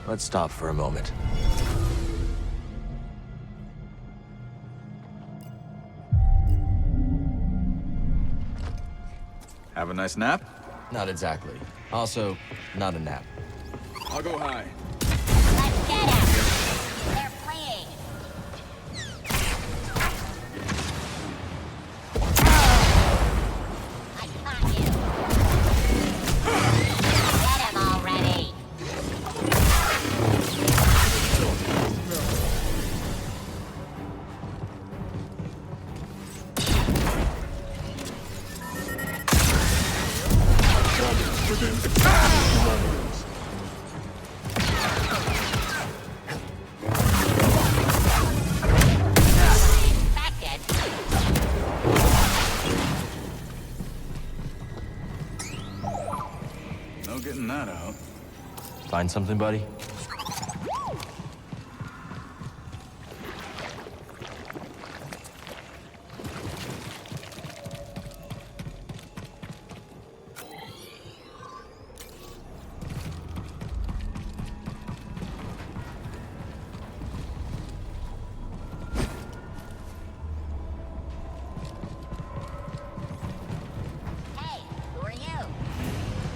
Let's stop for a moment. Have a nice nap? Not exactly. Also, not a nap. I'll go high. Let's get him! They're fleeing! I caught you! Get him already! No getting that out. Find something, buddy?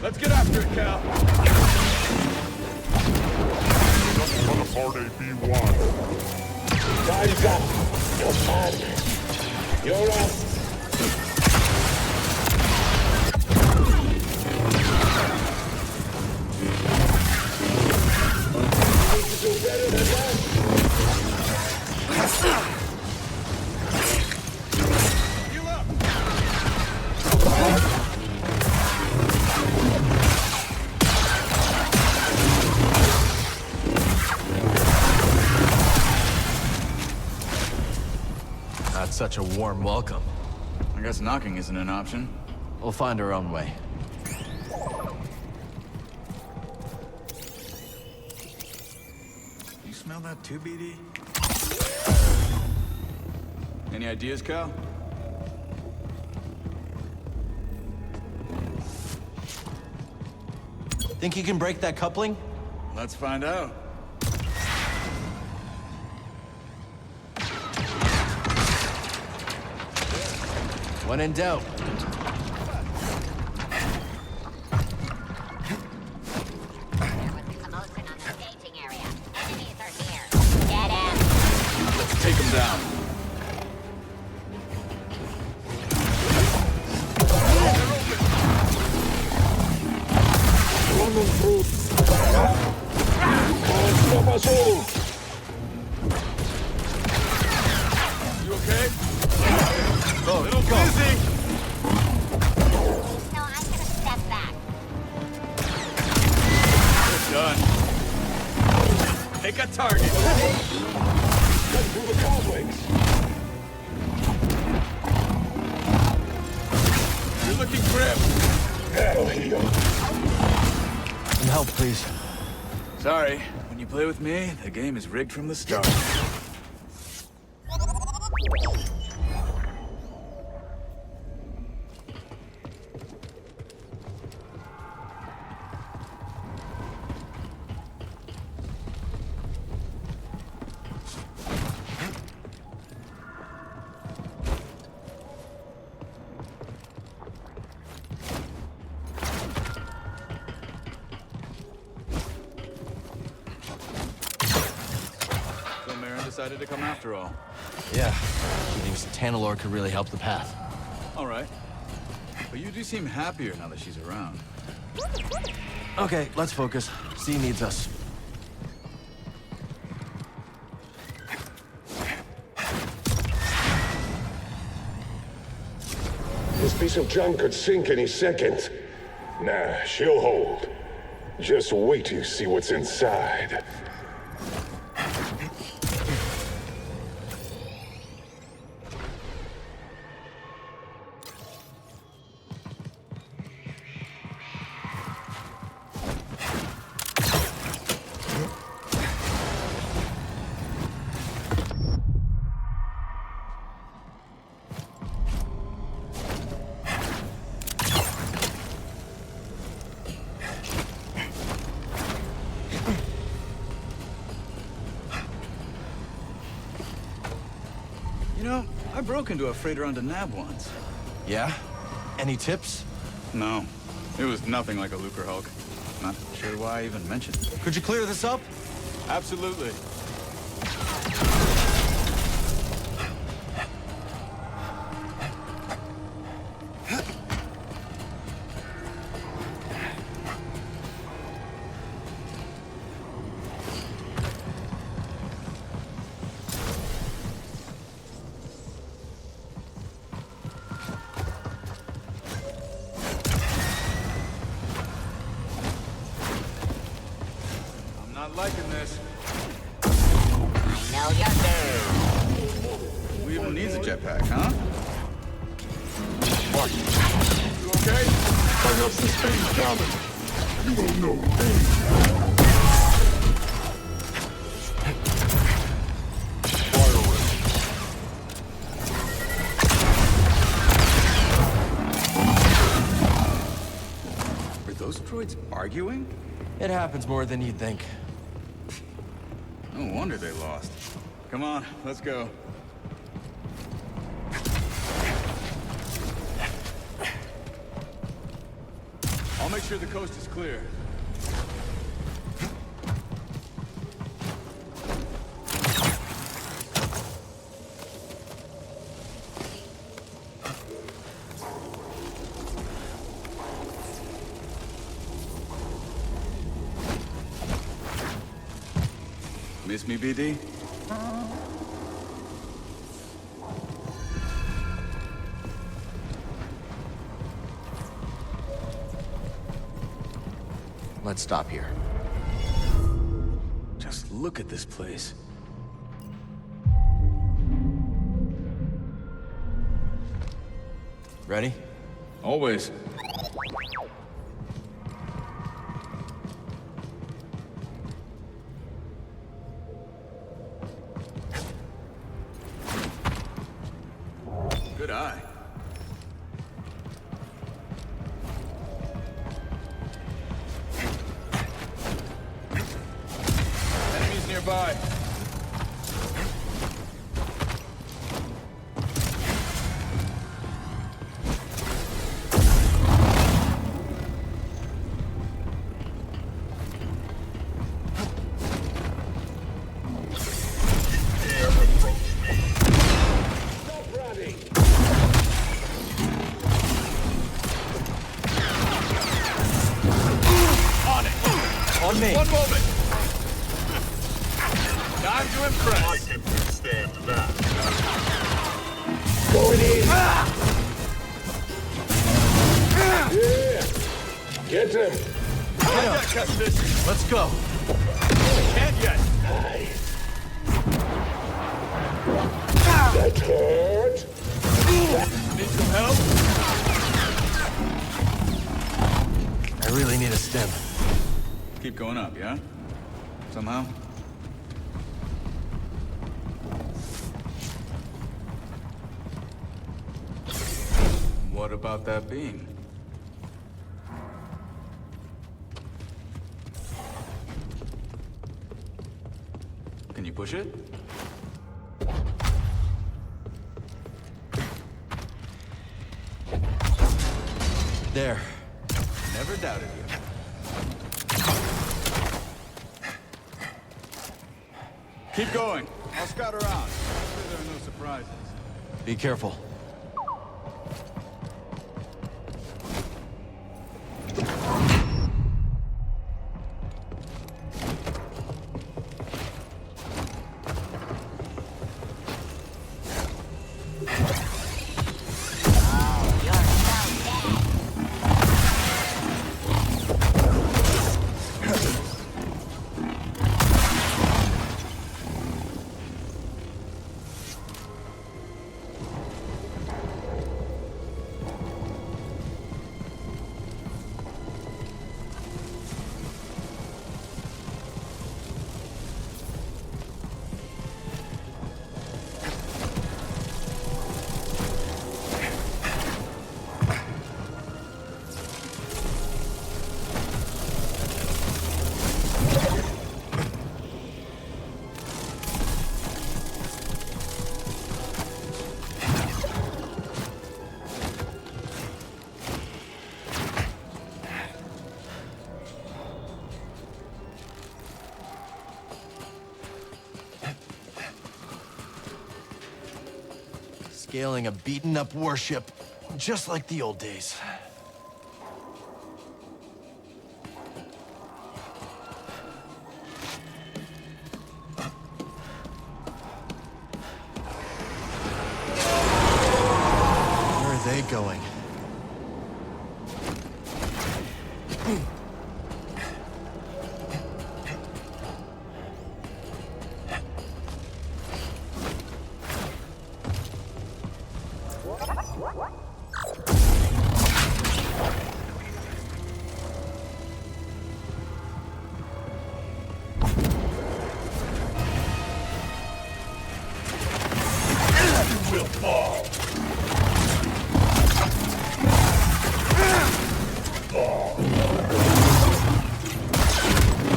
Let's get after it, Cal. On a party B1. Guys up. You're bad. You're up. You need to do better than that. Not such a warm welcome. I guess knocking isn't an option. We'll find our own way. You smell that too, BD? Any ideas, Cal? Think you can break that coupling? Let's find out. When in doubt. Let's take him down. You okay? Oh, little go. busy. No, I'm gonna step back. We're done. Take a target. Cut through the cobwebs. You're looking grim. That'll heal. Some help, please. Sorry, when you play with me, the game is rigged from the start. Decided to come after all. Yeah, she thinks Tanalor could really help the path. All right. But you do seem happier now that she's around. Okay, let's focus. C needs us. This piece of junk could sink any second. Nah, she'll hold. Just wait till you see what's inside. You know, I broke into a freighter on Nab once. Yeah? Any tips? No. It was nothing like a Lucre Hulk. Not sure why I even mentioned it. Could you clear this up? Absolutely. Not liking this. Now you're there. Who even needs a jetpack, huh? What? You okay? I have sustained damage. You don't know pain. Were those droids arguing? It happens more than you'd think. No wonder they lost. Come on, let's go. I'll make sure the coast is clear. Miss me, BD? Let's stop here. Just look at this place. Ready? Always. Good eye. Enemies nearby. On me. One moment. Time to impress. I can withstand that. Going in. Yeah. Get him. Get up, Kestis. Let's go. Can't yet. That hurt. Need some help? I really need a stim. Keep going up, yeah? somehow. What about that beam? Can you push it? There. Never doubted you. Keep going. I'll scout around. I'm sure there are no surprises. Be careful. Scaling a beaten-up warship, just like the old days. Where are they going?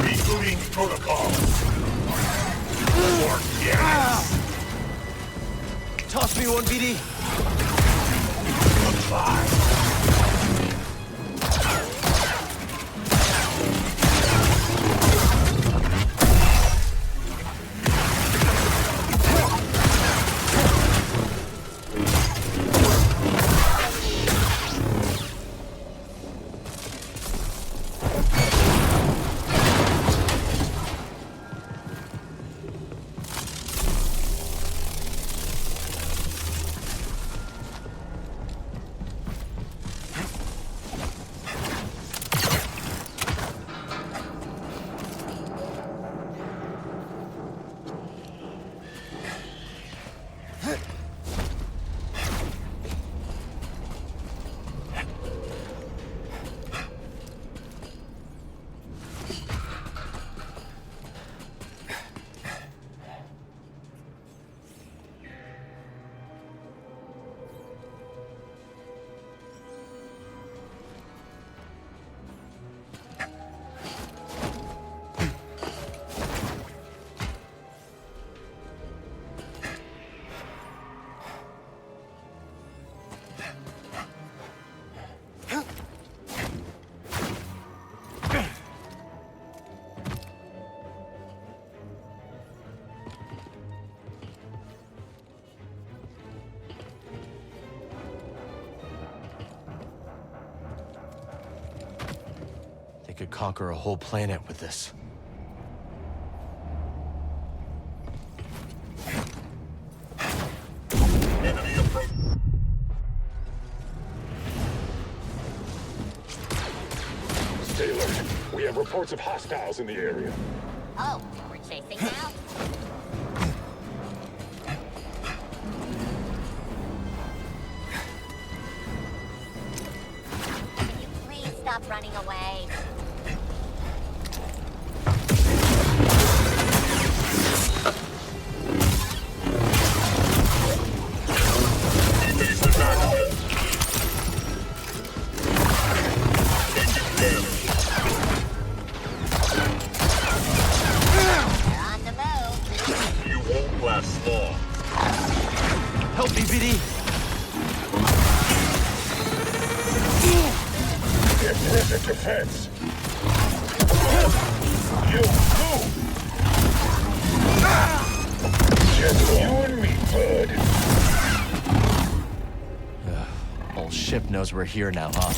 Rebooting protocol. Organics. Toss me one, BD. Goodbye. They could conquer a whole planet with this. Stay alert. We have reports of hostiles in the area. Oh, we're chasing now? Can you please stop running away? Help me, BD! Impressive defense! You move! Just you and me, bud. Old ship knows we're here now, huh?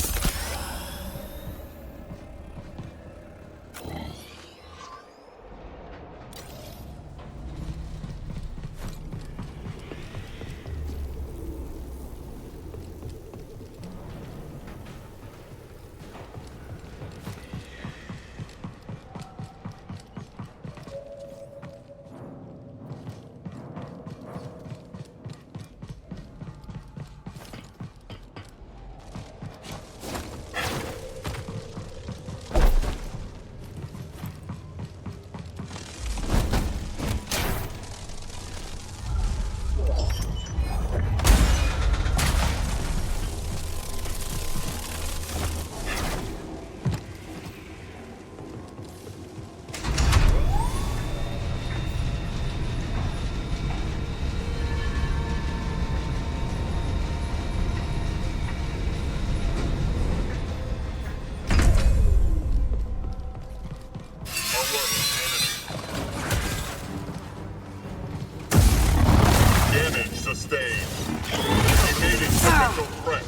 Damage sustained. Evading potential threat.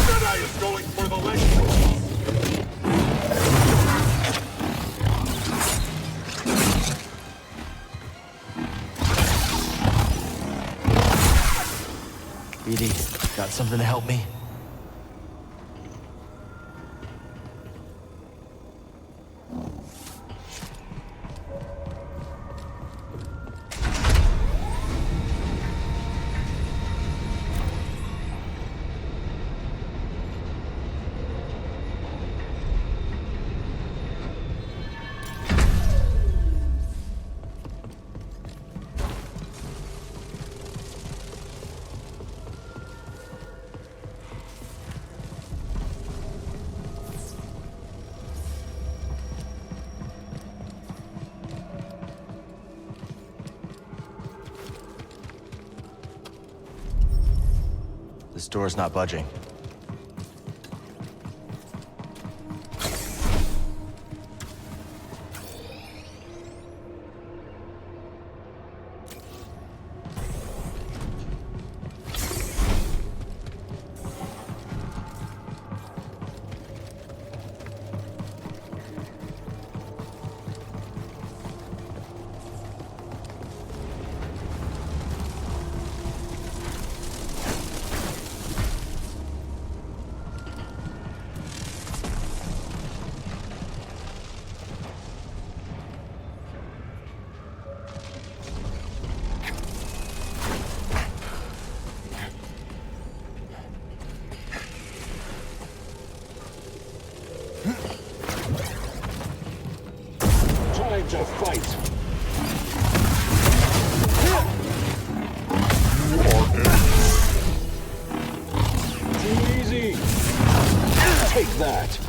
Jedi is going for the leg. BD, got something to help me? This door's not budging. Time to fight! Too easy! Take that!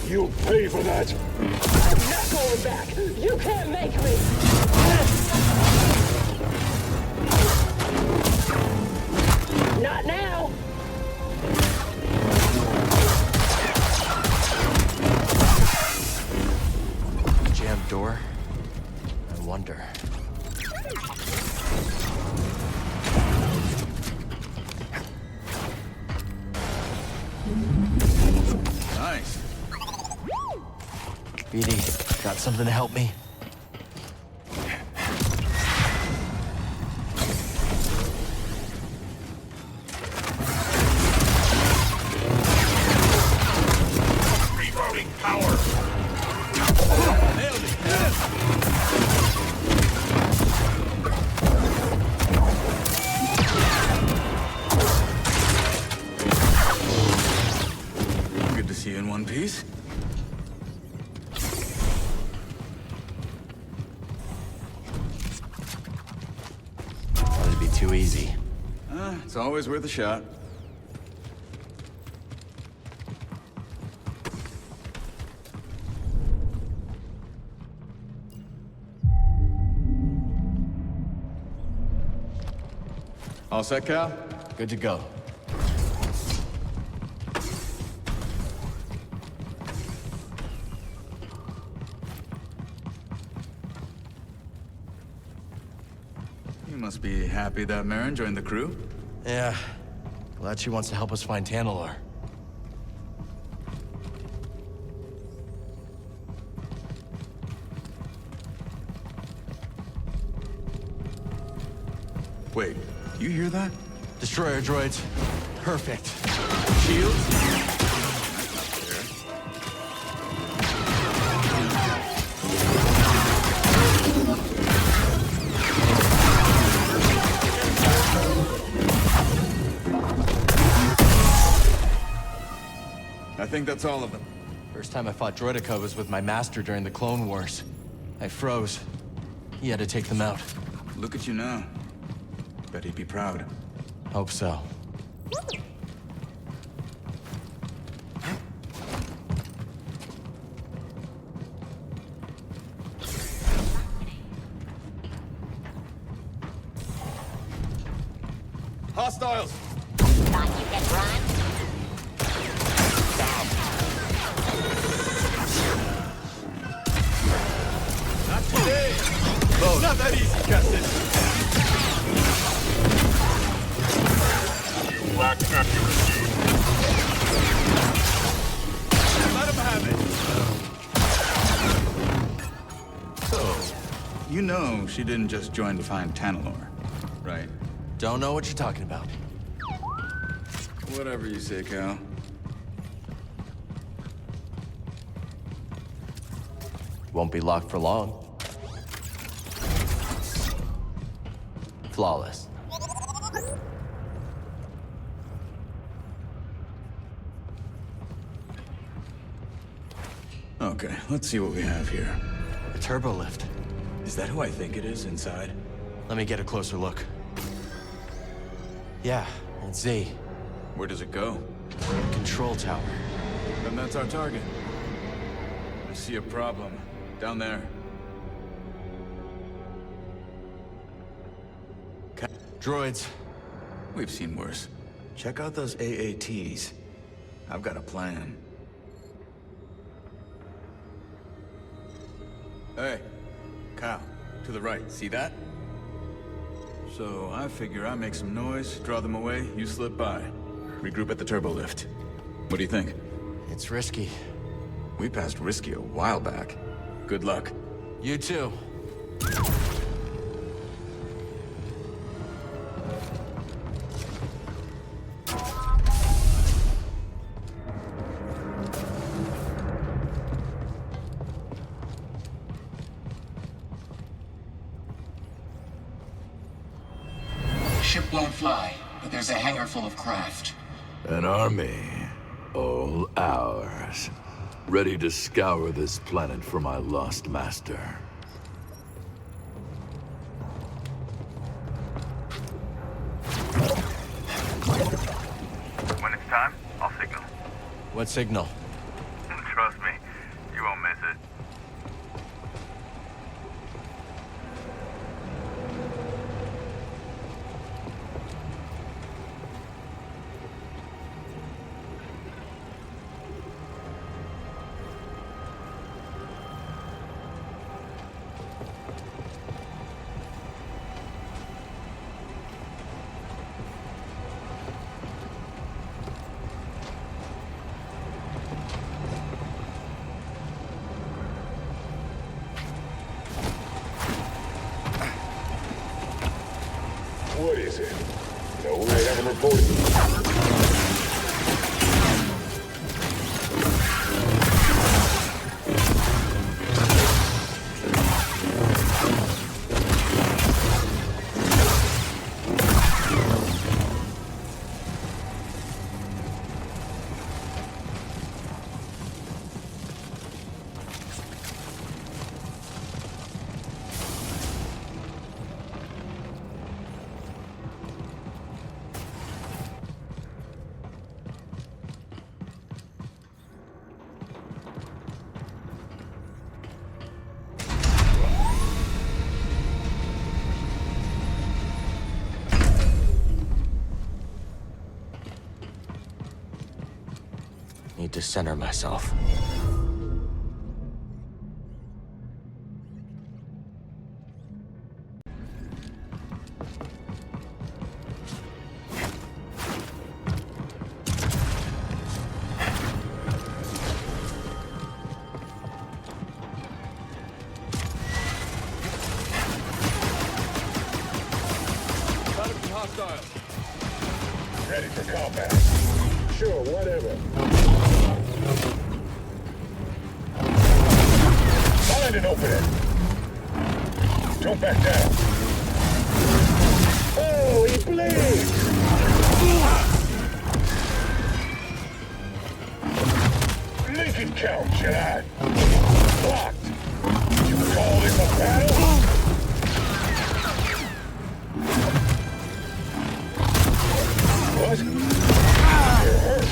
You'll pay for that! I'm not going back! You can't make me! Not now! Jammed door? I wonder. Nice. BD, got something to help me? Reloading power. Nailed it. Good to see you in one piece. too easy. It's always worth a shot. All set, Cal? Good to go. You must be happy that Marin joined the crew? Yeah. Glad she wants to help us find Tanalor. Wait, you hear that? Destroyer droids. Perfect. Shields? I think that's all of them. First time I fought Droideka was with my master during the Clone Wars. I froze. He had to take them out. Look at you now. Bet he'd be proud. Hope so. Hostiles! Thought you could run? Not today! Oh, not that easy, Kestis! You lack accuracy. Let him have it! So, you know she didn't just join to find Tanalor, right? Don't know what you're talking about. Whatever you say, Cal. Won't be locked for long. Flawless. Okay, let's see what we have here. A turbo lift. Is that who I think it is inside? Let me get a closer look. Yeah, it's Z. Where does it go? Control tower. Then that's our target. I see a problem. Down there. Droids. We've seen worse. Check out those AATs. I've got a plan. Hey, Cal, to the right. See that? So I figure I make some noise, draw them away, you slip by. Regroup at the turbo lift. What do you think? It's risky. We passed risky a while back. Good luck. You too. Ship won't fly, but there's a hangar full of craft. An army, all ours, ready to scour this planet for my lost master. When it's time, I'll signal. What signal? Trust me, you won't miss it. What is it? No, they haven't reported. to center myself. Ready for combat. Sure, whatever. Find an opening. Don't back down. Oh, he bleeds! Lincoln count, Jedi. Blocked. You call this a battle? What? You're hurt.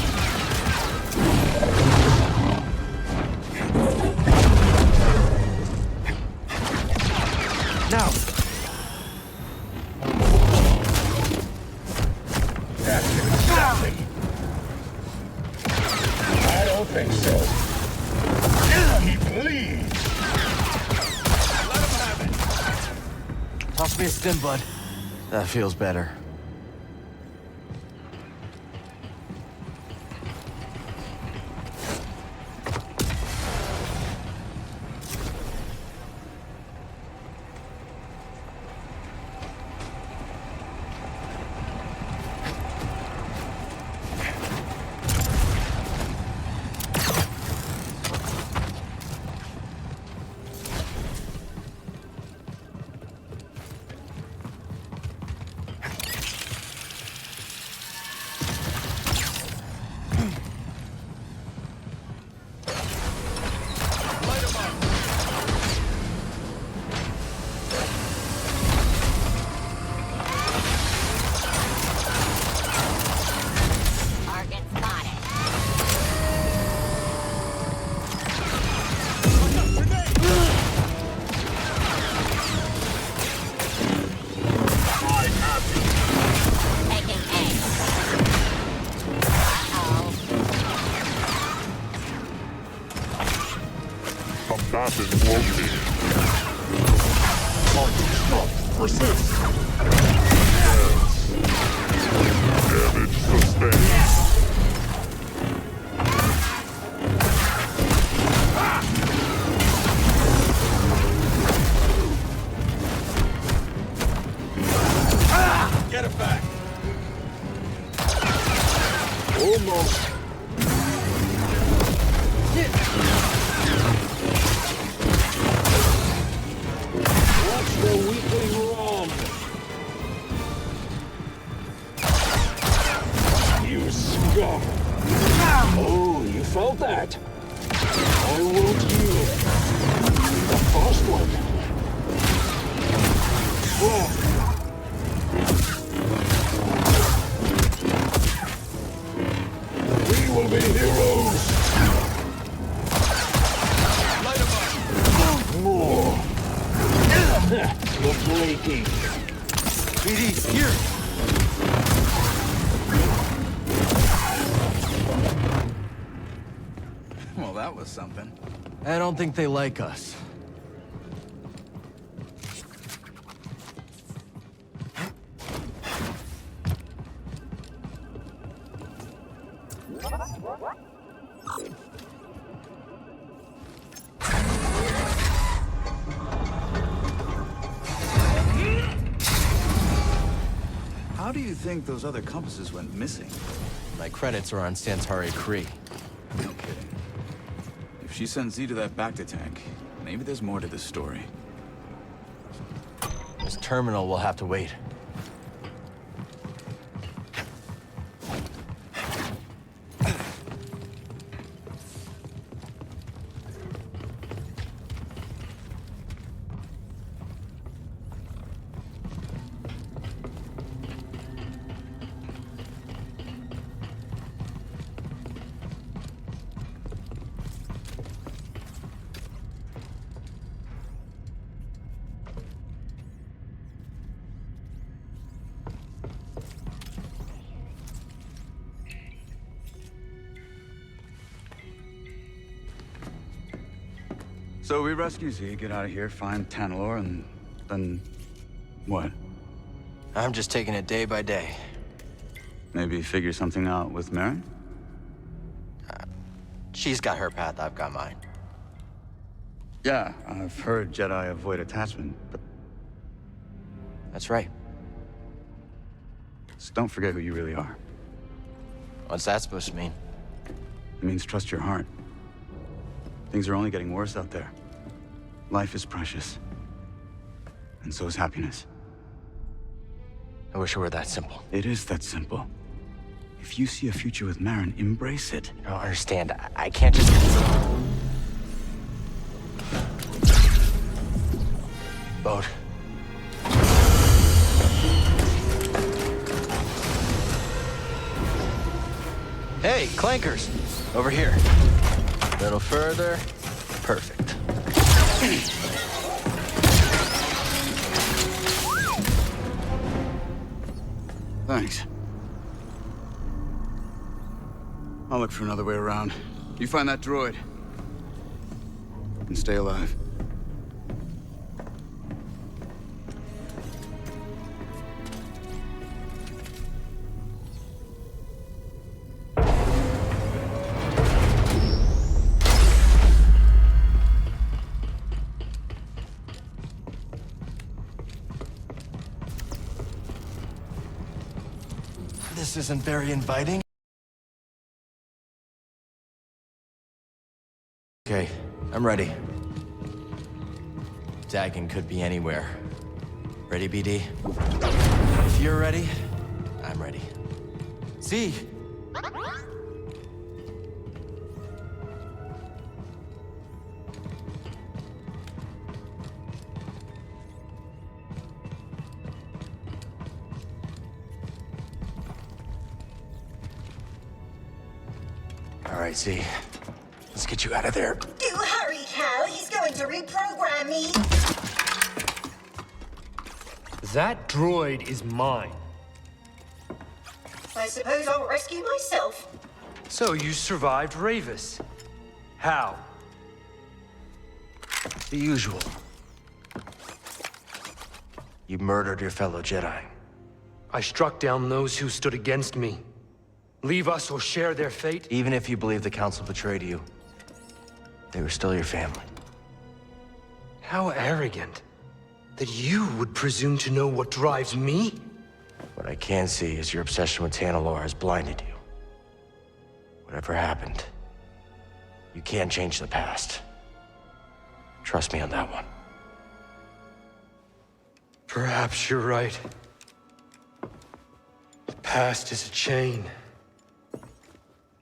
Now! That's gonna stop me. I don't think so. He bleeds. Let him have it. Toss me a stim, bud. That feels better. Combatant wounded. Stop. Persist. Yes. Damage sustained. Get it back! Almost. What's the weekly ROM? You scum! Oh, you felt that? I won't yield. The first one. Oh. We will be heroes! Light him up! More! You're flaky. BD, here! Well, that was something. I don't think they like us. How do you think those other compasses went missing? My credits are on Santari Kree. No kidding. If she sends Z to that Bacta tank, maybe there's more to this story. This terminal will have to wait. So we rescue Z, get out of here, find Tanalor, and then... what? I'm just taking it day by day. Maybe figure something out with Merrin? She's got her path, I've got mine. Yeah, I've heard Jedi avoid attachment, but... That's right. Just don't forget who you really are. What's that supposed to mean? It means trust your heart. Things are only getting worse out there. Life is precious. And so is happiness. I wish it were that simple. It is that simple. If you see a future with Merrin, embrace it. You don't understand. I can't just... Boat. Hey, clankers! Over here. A little further. Perfect. Thanks. I'll look for another way around. You find that droid. And stay alive. This isn't very inviting. Okay, I'm ready. Dagon could be anywhere. Ready, BD? If you're ready, I'm ready. See? All right, Z. Let's get you out of there. Do hurry, Cal. He's going to reprogram me. That droid is mine. I suppose I'll rescue myself. So you survived Ravis. How? The usual. You murdered your fellow Jedi. I struck down those who stood against me. Leave us or share their fate? Even if you believe the Council betrayed you, they were still your family. How arrogant. That you would presume to know what drives me? What I can see is your obsession with Tanalor has blinded you. Whatever happened, you can't change the past. Trust me on that one. Perhaps you're right. The past is a chain.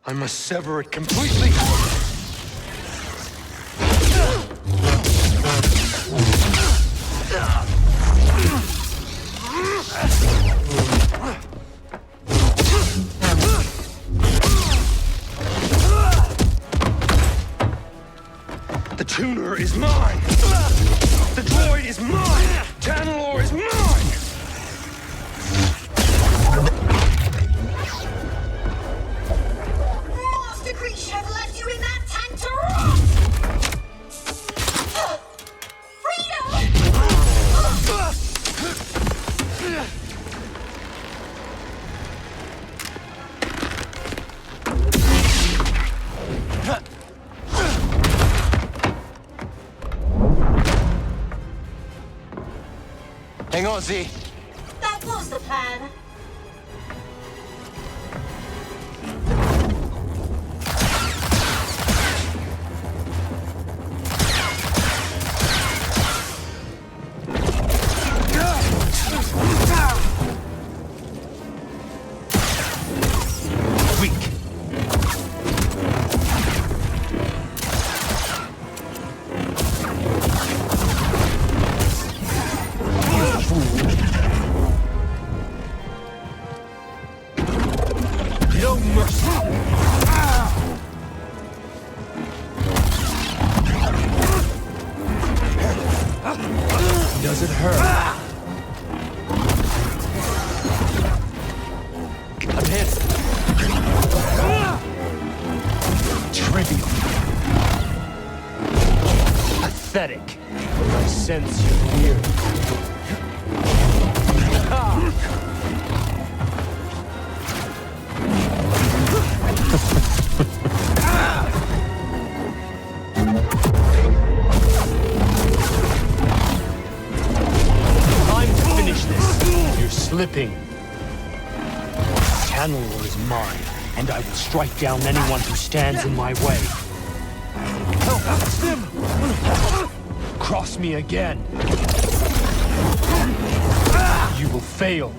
I must sever it completely. The tuner is mine! The droid is mine! Tanalor is mine! Master Creature have left you in that tank to rot! Hang on, Z. That was the plan. Does it hurt? I'm hit. Trivial. pathetic. I sense your fear. Time to finish this. You're slipping. Tanalor is mine, and I will strike down anyone who stands in my way. Help! Stim! Cross me again. You will fail.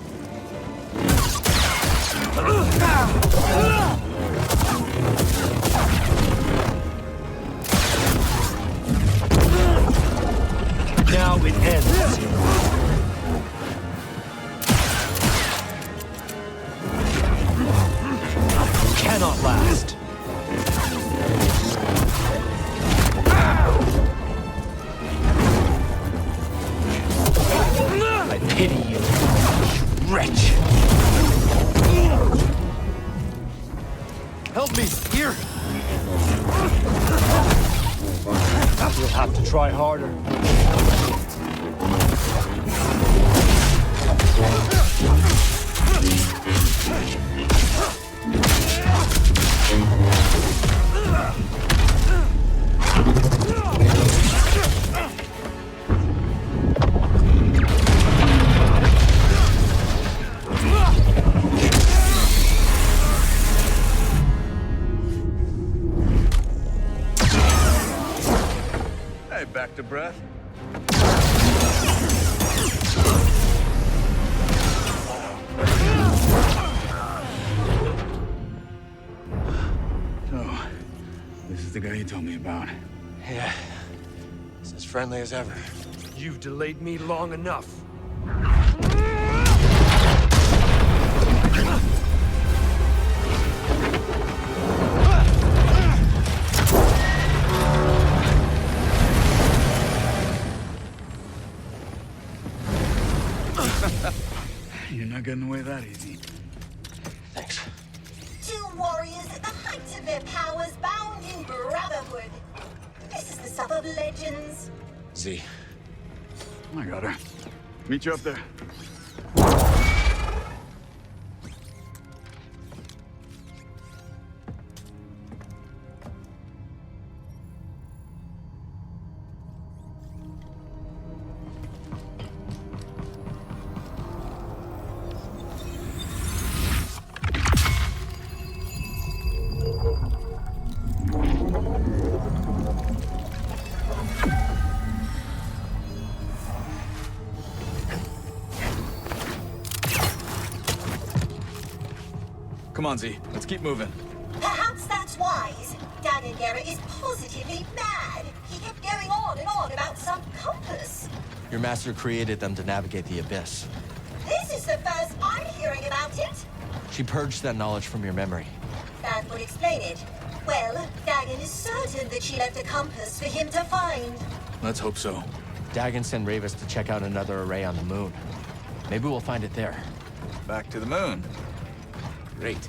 Now it ends. Cannot last. I pity you, you wretch. Help me, here. You'll have to try harder. Hey, back to breath. So, this is the guy you told me about. Yeah. It's as friendly as ever. You've delayed me long enough. You're not getting away that easy. Thanks. Two warriors at the height of their powers bound in brotherhood. This is the stuff of legends. Z. I got her. Meet you up there. Come on, Z. Let's keep moving. Perhaps that's wise. Daganera is positively mad. He kept going on and on about some compass. Your master created them to navigate the abyss. This is the first I'm hearing about it. She purged that knowledge from your memory. That would explain it. Well, Dagan is certain that she left a compass for him to find. Let's hope so. Dagan sent Ravis to check out another array on the moon. Maybe we'll find it there. Back to the moon. Great.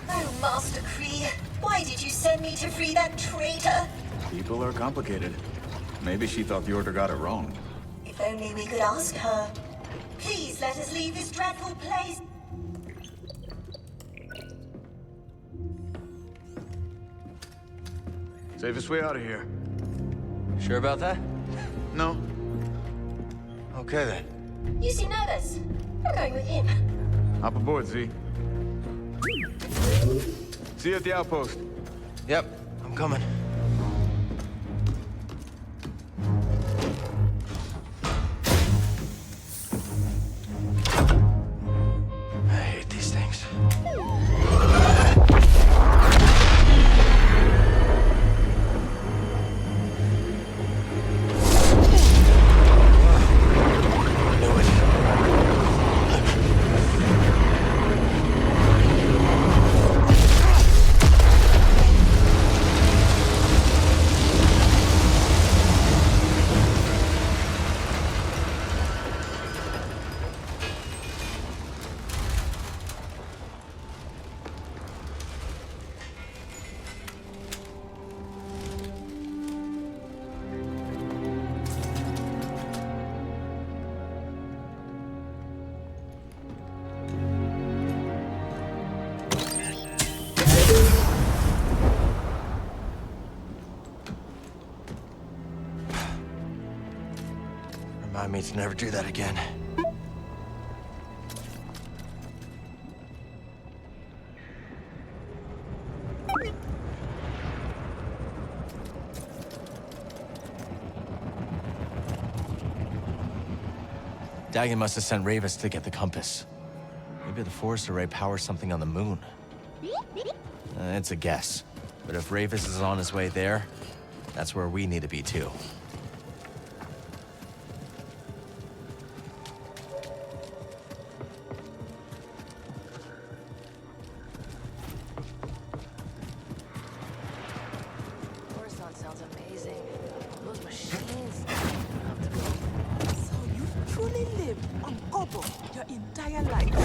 Oh, Master Kree, why did you send me to free that traitor? People are complicated. Maybe she thought the Order got it wrong. If only we could ask her. Please let us leave this dreadful place. Safest way out of here. Sure about that? No. Okay then. You seem nervous. I'm going with him. Hop aboard, Z. See you at the outpost. Yep, I'm coming. I hate these things. Remind me to never do that again. Dagan must have sent Ravis to get the compass. Maybe the Force Array powers something on the moon. It's a guess. But if Ravis is on his way there, that's where we need to be too. Coruscant sounds amazing. Those machines. So you've truly lived on Kobo your entire life.